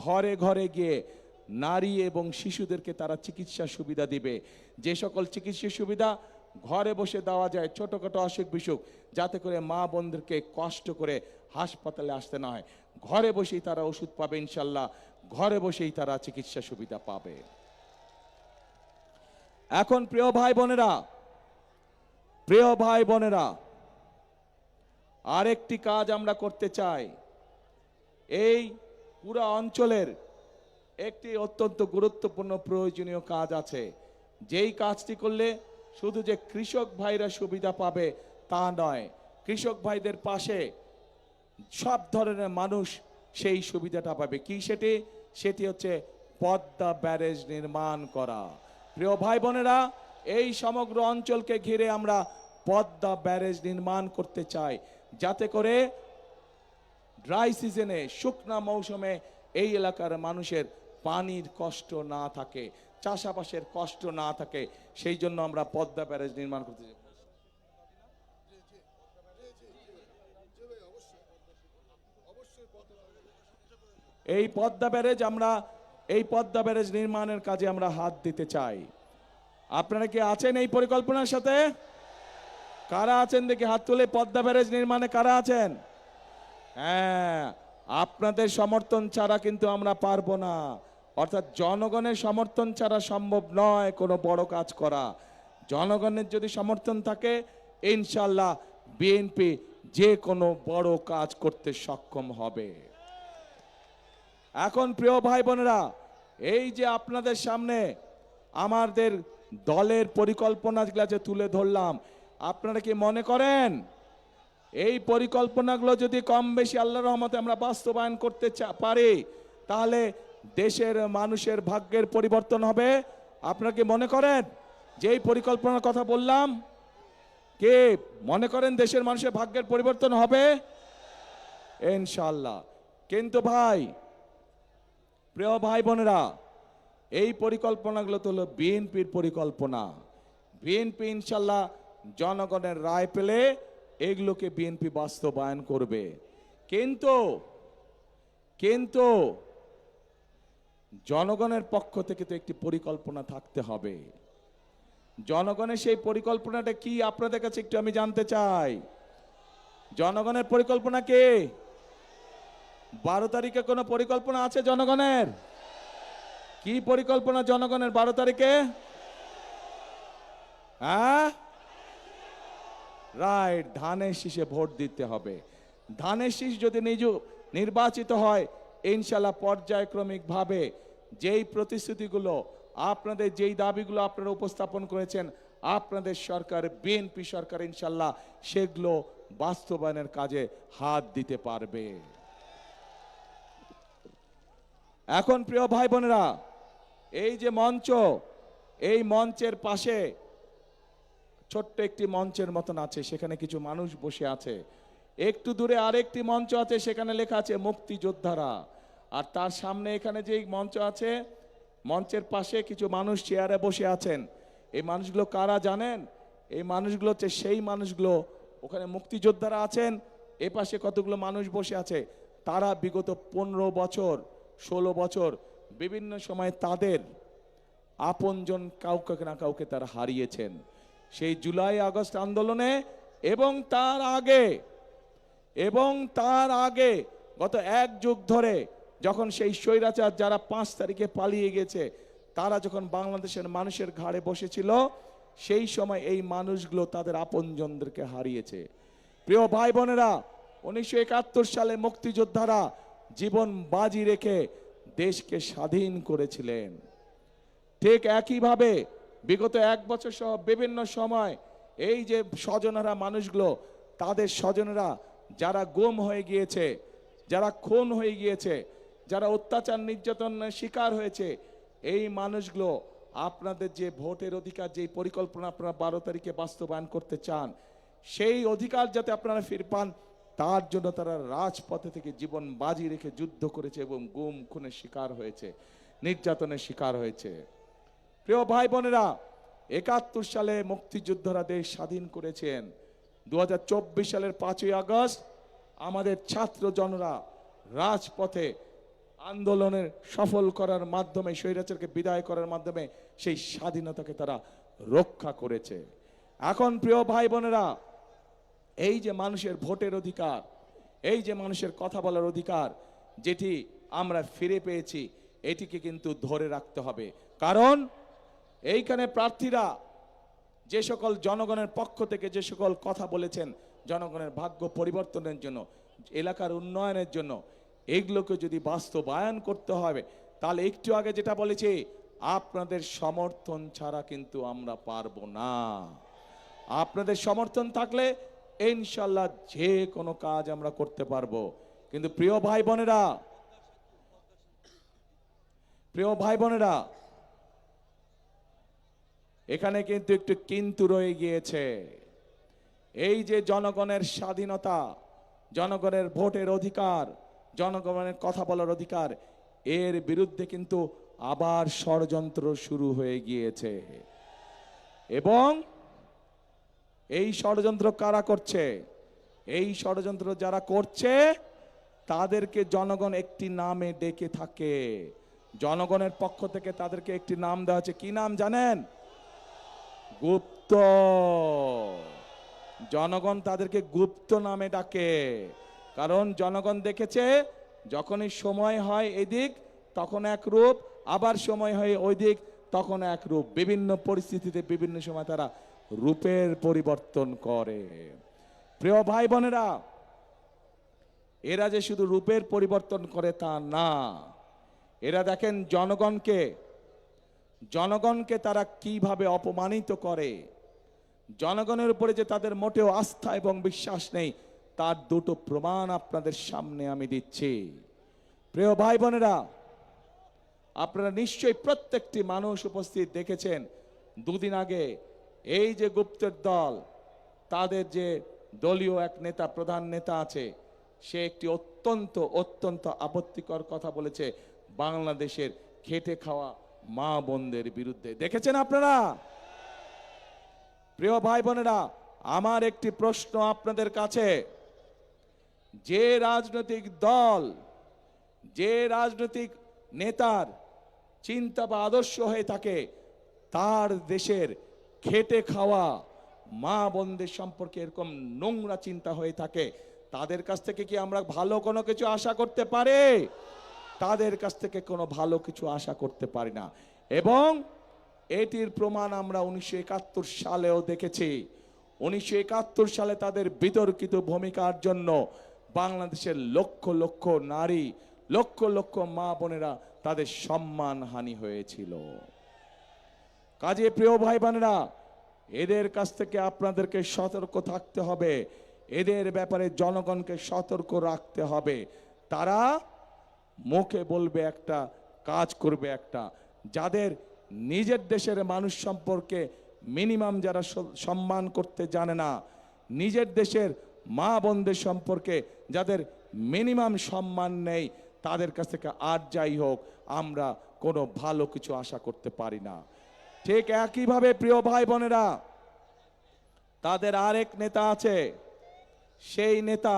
ঘরে ঘরে গিয়ে নারী এবং শিশুদেরকে তারা চিকিৎসা সুবিধা দিবে। যে সকল চিকিৎসা সুবিধা ঘরে বসে দেওয়া যায়, ছোটোখাটো অসুখ বিসুখ, যাতে করে মা বোনদেরকে কষ্ট করে হাসপাতালে আসতে না হয়, ঘরে বসেই তারা ওষুধ পাবে ইনশাল্লাহ, ঘরে বসেই তারা চিকিৎসা সুবিধা পাবে। এখন প্রিয় ভাই বোনেরা, আরেকটি কাজ আমরা করতে চাই। এই পুরো অঞ্চলের একটি অত্যন্ত গুরুত্বপূর্ণ প্রয়োজনীয় কাজ আছে, যেই কাজটি করলে শুধু যে কৃষক ভাইরা সুবিধা পাবে তা নয়, কৃষক ভাইদের পাশে সব ধরনের মানুষ সেই সুবিধাটা পাবে। কি সেটি হচ্ছে পদ্মা ব্যারেজ নির্মাণ করা। প্রিয় ভাই বোনেরা, এই সমগ্র অঞ্চলকে ঘিরে আমরা পদ্মা ব্যারেজ নির্মাণ করতে চাই, যাতে করে ড্রাই সিজনে শুকনা মৌসুমে এই এলাকার মানুষের পানির কষ্ট না থাকে, চাষাবাসের কষ্ট না থাকে, সেই জন্য আমরা পদ্মা ব্যারেজ নির্মাণ করতে চাই। এই পদ্মা ব্যারেজ নির্মাণের কাজে আমরা হাত দিতে চাই। আপনারা কি আছেন এই পরিকল্পনার সাথে? কারা আছেন দেখি হাত তুলে। পদ্মা ব্যারেজ নির্মাণে কারা আছেন? হ্যাঁ, আপনাদের সমর্থন ছাড়া কিন্তু আমরা পারবো না। অর্থাৎ জনগণের সমর্থন ছাড়া সম্ভব নয় কোনো বড় কাজ করা। জনগণের যদি সমর্থন থাকে, ইনশাল্লাহ বিএনপি যে কোনো বড় কাজ করতে সক্ষম হবে। এখন প্রিয় ভাই বোনেরা, এই যে আপনাদের সামনে আমাদের দলের পরিকল্পনাগুলো যে তুলে ধরলাম, আপনারা কি মনে করেন এই পরিকল্পনাগুলো যদি কম বেশি আল্লাহর রহমতে আমরা বাস্তবায়ন করতে পারি, তাহলে দেশের মানুষের ভাগ্যের পরিবর্তন হবে? আপনারা কি মনে করেন যে এই পরিকল্পনার কথা বললাম, কে মনে করেন দেশের মানুষের ভাগ্যের পরিবর্তন হবে? ইনশাআল্লাহ। কিন্তু ভাই, প্রিয় ভাই বোনেরা, এই পরিকল্পনাগুলো তো হলো বিএনপির পরিকল্পনা। বিএনপি ইনশাল্লাহ জনগণের রায় পেলে এগুলোকে বিএনপি বাস্তবায়ন করবে। কিন্তু জনগণের পক্ষ থেকে তো একটি পরিকল্পনা থাকতে হবে। জনগণের সেই পরিকল্পনাটা কি আপনাদের কাছে একটু আমি জানতে চাই। জনগণের পরিকল্পনা কি? 12 তারিখে কোনো পরিকল্পনা আছে জনগণের? কি পরিকল্পনা জনগণের 12 তারিখে? হ্যাঁ, রাইট, ধানের শীষে ভোট দিতে হবে। ধানের শীষ যদি নির্বাচিত হয়, ইনশাল্লাহ পর্যায়ক্রমিক ভাবে যেই প্রতিশ্রুতিগুলো আপনাদের, যেই দাবিগুলো আপনারা উপস্থাপন করেছেন, আপনাদের সরকার বিএনপি সরকার ইনশাল্লাহ সেগুলো বাস্তবায়নের কাজে হাত দিতে পারবে। এখন প্রিয় ভাই বোনেরা, এই যে মঞ্চ, এই মঞ্চের পাশে ছোট্ট একটি মঞ্চের মতন আছে, সেখানে কিছু মানুষ বসে আছে। একটু দূরে আরেকটি মঞ্চ আছে, সেখানে লেখা আছে মুক্তিযোদ্ধারা। আর তার সামনে এখানে যে মঞ্চ আছে, মঞ্চের পাশে কিছু মানুষ চেয়ারে বসে আছেন। এই মানুষগুলো কারা জানেন? এই মানুষগুলো হচ্ছে সেই মানুষগুলো, ওখানে মুক্তিযোদ্ধারা আছেন, এ পাশে কতগুলো মানুষ বসে আছে। তারা বিগত 15 বছর 16 বছর বিভিন্ন সময় তাদের আপনজন কাউকে না কাউকে তারা হারিয়েছেন। সেই জুলাই আগস্ট আন্দোলনে এবং তার আগে গত 1 যুগ ধরে যখন সেই স্বৈরাচার যারা 5 তারিখে পালিয়ে গেছে, তারা যখন বাংলাদেশের মানুষের ঘাড়ে বসেছিল, সেই সময় এই মানুষগুলো তাদের আপনজনদেরকে হারিয়েছে। প্রিয় ভাই বোনেরা, 1971 সালে মুক্তিযোদ্ধারা জীবন বাজি রেখে দেশকে স্বাধীন করেছিলেন। ঠিক একইভাবে বিগত 1 বছর সহ বিভিন্ন সময় এই যে স্বজনেরা মানুষগুলো, তাদের স্বজনেরা যারা গুম হয়ে গিয়েছে, যারা খুন হয়ে গিয়েছে, যারা অত্যাচার নির্যাতনের শিকার হয়েছে, এই মানুষগুলো আপনাদের যে ভোটের অধিকার, যে পরিকল্পনা আপনারা 12 তারিখে বাস্তবায়ন করতে চান, সেই অধিকার যাতে আপনারা ফিরে পান, তার জন্য তারা রাজপথে থেকে জীবন বাজি রেখে যুদ্ধ করেছে এবং গুম খুনের শিকার হয়েছে, নির্যাতনের শিকার হয়েছে। প্রিয় ভাই বোনেরা, 71 সালে মুক্তিযোদ্ধারা দেশ স্বাধীন করেছেন। 2024 সালের 5ই আগস্ট আমাদের ছাত্র জনরা রাজপথে আন্দোলনের সফল করার মাধ্যমে, স্বৈরাচারকে বিদায় করার মাধ্যমে সেই স্বাধীনতাকে তারা রক্ষা করেছে। এখন প্রিয় ভাই বোনেরা, এই যে মানুষের ভোটের অধিকার, এই যে মানুষের কথা বলার অধিকার যেটি আমরা ফিরে পেয়েছি, এটিকে কিন্তু ধরে রাখতে হবে। কারণ এইখানে প্রার্থীরা যে সকল জনগণের পক্ষ থেকে যে সকল কথা বলেছেন, জনগণের ভাগ্য পরিবর্তনের জন্য, এলাকার উন্নয়নের জন্য, এগুলোকে যদি বাস্তবায়ন করতে হবে, তাহলে একটু আগে যেটা বলেছি, আপনাদের সমর্থন ছাড়া কিন্তু আমরা পারবো না। আপনাদের সমর্থন থাকলে ইনশাল্লাহ যে কোনো কাজ আমরা করতে পারবো। কিন্তু প্রিয় ভাই বোনেরা, এখানে কিন্তু একটু কিন্তু রয়ে গিয়েছে। এই যে জনগণের স্বাধীনতা, জনগণের ভোটের অধিকার, জনগণের কথা বলার অধিকার, এর বিরুদ্ধে কিন্তু আবার ষড়যন্ত্র শুরু হয়ে গিয়েছে। এবং এই ষড়যন্ত্র কারা করছে? এই ষড়যন্ত্র যারা করছে তাদেরকে জনগণ একটি নামে ডেকে থাকে। জনগণের পক্ষ থেকে তাদেরকে একটি নাম দেওয়া হচ্ছে। কি নাম জানেন? গুপ্ত। জনগণ তাদেরকে গুপ্ত নামে ডাকে, কারণ জনগণ দেখেছে যখনই সময় হয় এদিক তখন এক রূপ, আবার সময় হয় ওই দিক তখন এক রূপ। বিভিন্ন পরিস্থিতিতে বিভিন্ন সময় তারা রূপের পরিবর্তন করে। প্রিয় ভাই বোনেরা, এরা যে শুধু রূপের পরিবর্তন করে তা না, এরা দেখেন জনগণকে তারা কিভাবে অপমানিত করে। জনগণের উপরে যে তাদের মোটেও আস্থা এবং বিশ্বাস নেই, তার দুটো প্রমাণ আপনাদের সামনে আমি দিচ্ছি। প্রিয় ভাই বোনেরা, আপনারা নিশ্চয়ই প্রত্যেকটি মানুষ উপস্থিত দেখেছেন দুদিন আগে এই যে গুপ্তের দল, তাদের যে দলীয় এক নেতা, প্রধান নেতা আছে, সে একটি অত্যন্ত আপত্তিকর কথা বলেছে বাংলাদেশের খেটে খাওয়া মা বোনদের বিরুদ্ধে। দেখেছেন আপনারা? প্রিয় ভাই বোনেরা, আমার একটি প্রশ্ন আপনাদের কাছে, যে রাজনৈতিক দল, যে রাজনৈতিক নেতার চিন্তা বা আদর্শ হয়ে থাকে, তার দেশের খেটে খাওয়া মা বোনদের সম্পর্কে এরকম নোংরা চিন্তা হয়ে থাকে, তাদের কাছ থেকে কি আমরা ভালো কোনো কিছু আশা করতে পারি? তাদের কাছ থেকে কোনো ভালো কিছু আশা করতে পারি না। এবং এটির প্রমাণ আমরা 1971 সালেও দেখেছি। 1971 সালে তাদের বিতর্কিত ভূমিকার জন্য বাংলাদেশের লক্ষ লক্ষ নারী, লক্ষ লক্ষ মা বোনেরা তাদের সম্মানহানি হয়েছিল। কাজে প্রিয় ভাই বোনেরা, এদের কাছ থেকে আপনাদেরকে সতর্ক থাকতে হবে, এদের ব্যাপারে জনগণকে সতর্ক রাখতে হবে। তারা মুখে বলবে একটা, কাজ করবে একটা। যাদের নিজের দেশের মানুষ সম্পর্কে মিনিমাম যারা সম্মান করতে জানে না, নিজের দেশের মা বোনদের সম্পর্কে যাদের মিনিমাম সম্মান নেই, তাদের কাছ থেকে আর যাই হোক আমরা কোনো ভালো কিছু আশা করতে পারি না। ঠিক একইভাবে প্রিয় ভাই বোনেরা, তাদের আরেক নেতা আছে, সেই নেতা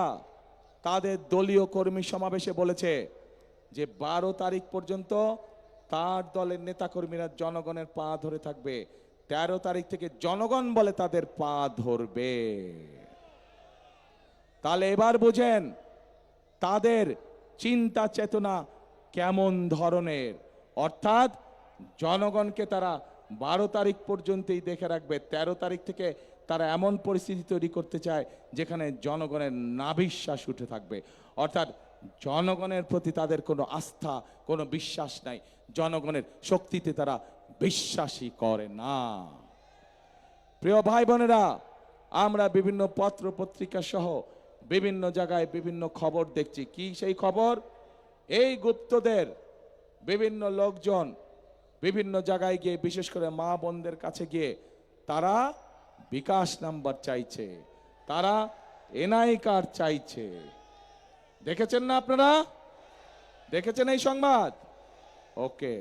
তাদের দলীয় কর্মী সমাবেশে বলেছে যে 12 তারিখ পর্যন্ত তার দলের নেতাকর্মীরা জনগণের পা ধরে থাকবে, 13 তারিখ থেকে জনগণ বলে তাদের পা ধরবে। তাহলে এবার বুঝেন তাদের চিন্তা চেতনা কেমন ধরনের। অর্থাৎ জনগণকে তারা 12 তারিখ পর্যন্তই দেখে রাখবে, 13 তারিখ থেকে তারা এমন পরিস্থিতি তৈরি করতে চায় যেখানে জনগণের নাভিশ্বাস উঠে থাকবে। অর্থাৎ জনগণের প্রতি তাদের কোনো আস্থা, কোনো বিশ্বাস নাই, জনগণের শক্তিতে তারা বিশ্বাসই করে না। প্রিয় ভাই বোনেরা, আমরা বিভিন্ন পত্র পত্রিকা সহ বিভিন্ন জায়গায় বিভিন্ন খবর দেখছি। কি সেই খবর? এই গুপ্তদের বিভিন্ন লোকজন বিভিন্ন জায়গায় গিয়ে, বিশেষ করে মা বোনদের কাছে গিয়ে তারা বিকাশ নাম্বার চাইছে, তারা এনআই কার্ড চাইছে। দেখেছেন না আপনারা? দেখেছেন এই সংবাদ? ওকে,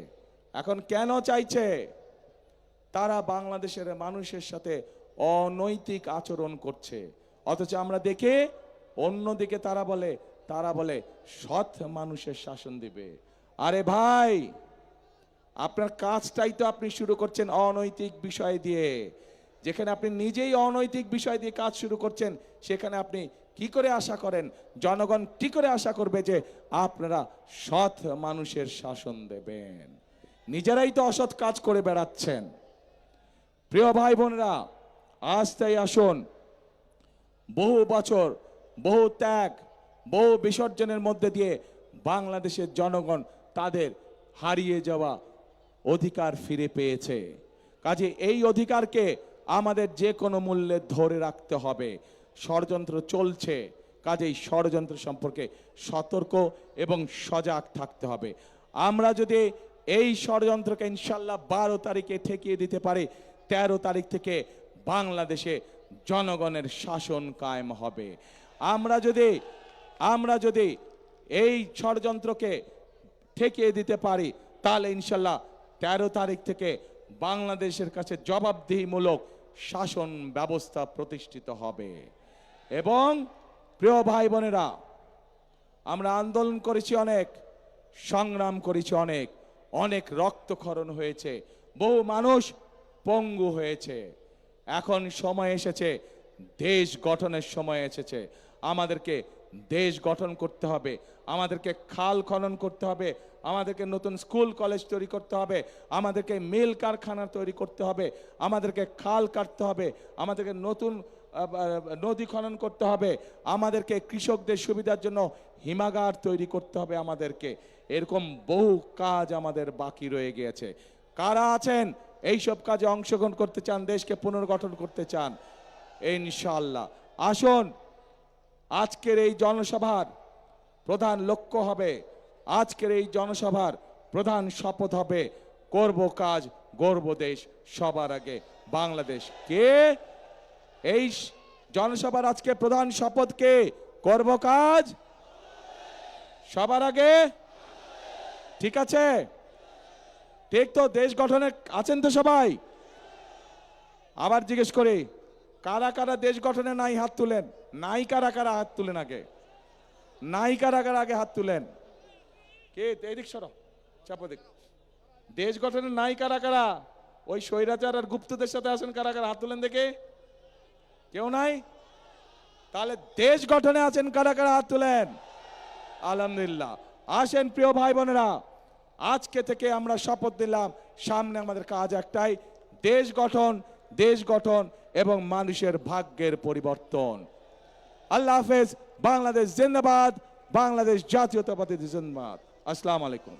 এখন কেন চাইছে? তারা বাংলাদেশের মানুষের সাথে অনৈতিক আচরণ করছে, অথচ আমরা দেখে অন্যদিকে তারা বলে সৎ মানুষের শাসন দিবে। আরে ভাই, আপনার কাজটাই তো আপনি শুরু করছেন অনৈতিক বিষয় দিয়ে। যেখানে আপনি নিজেই অনৈতিক বিষয় দিয়ে কাজ শুরু করছেন, সেখানে আপনি কি করে আশা করেন, জনগণ কি করে আশা করবে যে আপনারা সৎ মানুষের শাসন দেবেন? নিজেরাই তো অসৎ কাজ করে বেড়াচ্ছেন। প্রিয় ভাই বোনেরা, আজ তাই আসুন, বহু বছর, বহু ত্যাগ, বহু বিসর্জনের মধ্যে দিয়ে বাংলাদেশের জনগণ তাদের হারিয়ে যাওয়া অধিকার ফিরে পেয়েছে। কাজে এই অধিকারকে আমাদের যে কোনো মূল্যে ধরে রাখতে হবে। ষড়যন্ত্র চলছে, কাজেই ষড়যন্ত্র সম্পর্কে সতর্ক এবং সজাগ থাকতে হবে। আমরা যদি এই ষড়যন্ত্রকে ইনশাল্লাহ 12 তারিখে ঠেকিয়ে দিতে পারি, 13 তারিখ থেকে বাংলাদেশে জনগণের শাসন কায়েম হবে। আমরা যদি আমরা যদি এই ষড়যন্ত্রকে ঠেকিয়ে দিতে পারি তাহলে ইনশাল্লাহ 13 তারিখ থেকে বাংলাদেশের কাছে জবাবদিহিমূলক শাসন ব্যবস্থা প্রতিষ্ঠিত হবে। এবং প্রিয় ভাই বোনেরা, আমরা আন্দোলন করেছি অনেক, সংগ্রাম করেছি অনেক, অনেক রক্তক্ষরণ হয়েছে, বহু মানুষ পঙ্গু হয়েছে। এখন সময় এসেছে, দেশ গঠনের সময় এসেছে। আমাদেরকে দেশ গঠন করতে হবে, আমাদেরকে খাল খনন করতে হবে, আমাদেরকে নতুন স্কুল কলেজ তৈরি করতে হবে, আমাদেরকে মিল কারখানা তৈরি করতে হবে, আমাদেরকে খাল কাটতে হবে, আমাদেরকে নতুন নদী খনন করতে হবে, আমাদেরকে কৃষকদের সুবিধার জন্য হিমাগার তৈরি করতে হবে। আমাদেরকে এরকম বহু কাজ আমাদের বাকি রয়ে গিয়েছে। কারা আছেন এইসব কাজে অংশগ্রহণ করতে চান, দেশকে পুনর্গঠন করতে চান? ইনশাআল্লাহ আসুন। আজকের এই জনসভার প্রধান লক্ষ্য হবে, আজকের এই জনসভার প্রধান শপথ হবে, করব কাজ, গর্ব দেশ, সবার আগে বাংলাদেশ। কে এই জনসভার আজকে প্রধান শপথ? কে করব কাজ, সবার আগে? ঠিক আছে, ঠিক তো? দেশ গঠনে আছেন তো সবাই? আবার জিজ্ঞেস করি, কারা কারা দেশ গঠনে নাই হাত তুলেন? নাই কারা কারা হাত তুলেন আগে? নাই কারা কারা আগে হাত তুলেন? কে এদিক সরো, চাপো দিক। দেশ গঠনে নাই কারা কারা? ওই স্বৈরাচার আর গুপ্তদের সাথে আছেন কারা কারা? হাত তুলেন দেখে। কেউ নাই? তাহলে দেশ গঠনে আছেন কারা কারা? হাত তুলেন। আলহামদুলিল্লাহ। আসেন প্রিয় ভাই বোনেরা, আজকে থেকে আমরা শপথ নিলাম, সামনে আমাদের কাজ একটাই, দেশ গঠন, দেশ গঠন এবং মানুষের ভাগ্যের পরিবর্তন। আল্লাহ হাফেজ। বাংলাদেশ জিন্দাবাদ, বাংলাদেশ জাতীয়তাবাদী জিন্দাবাদ। আসসালামু আলাইকুম।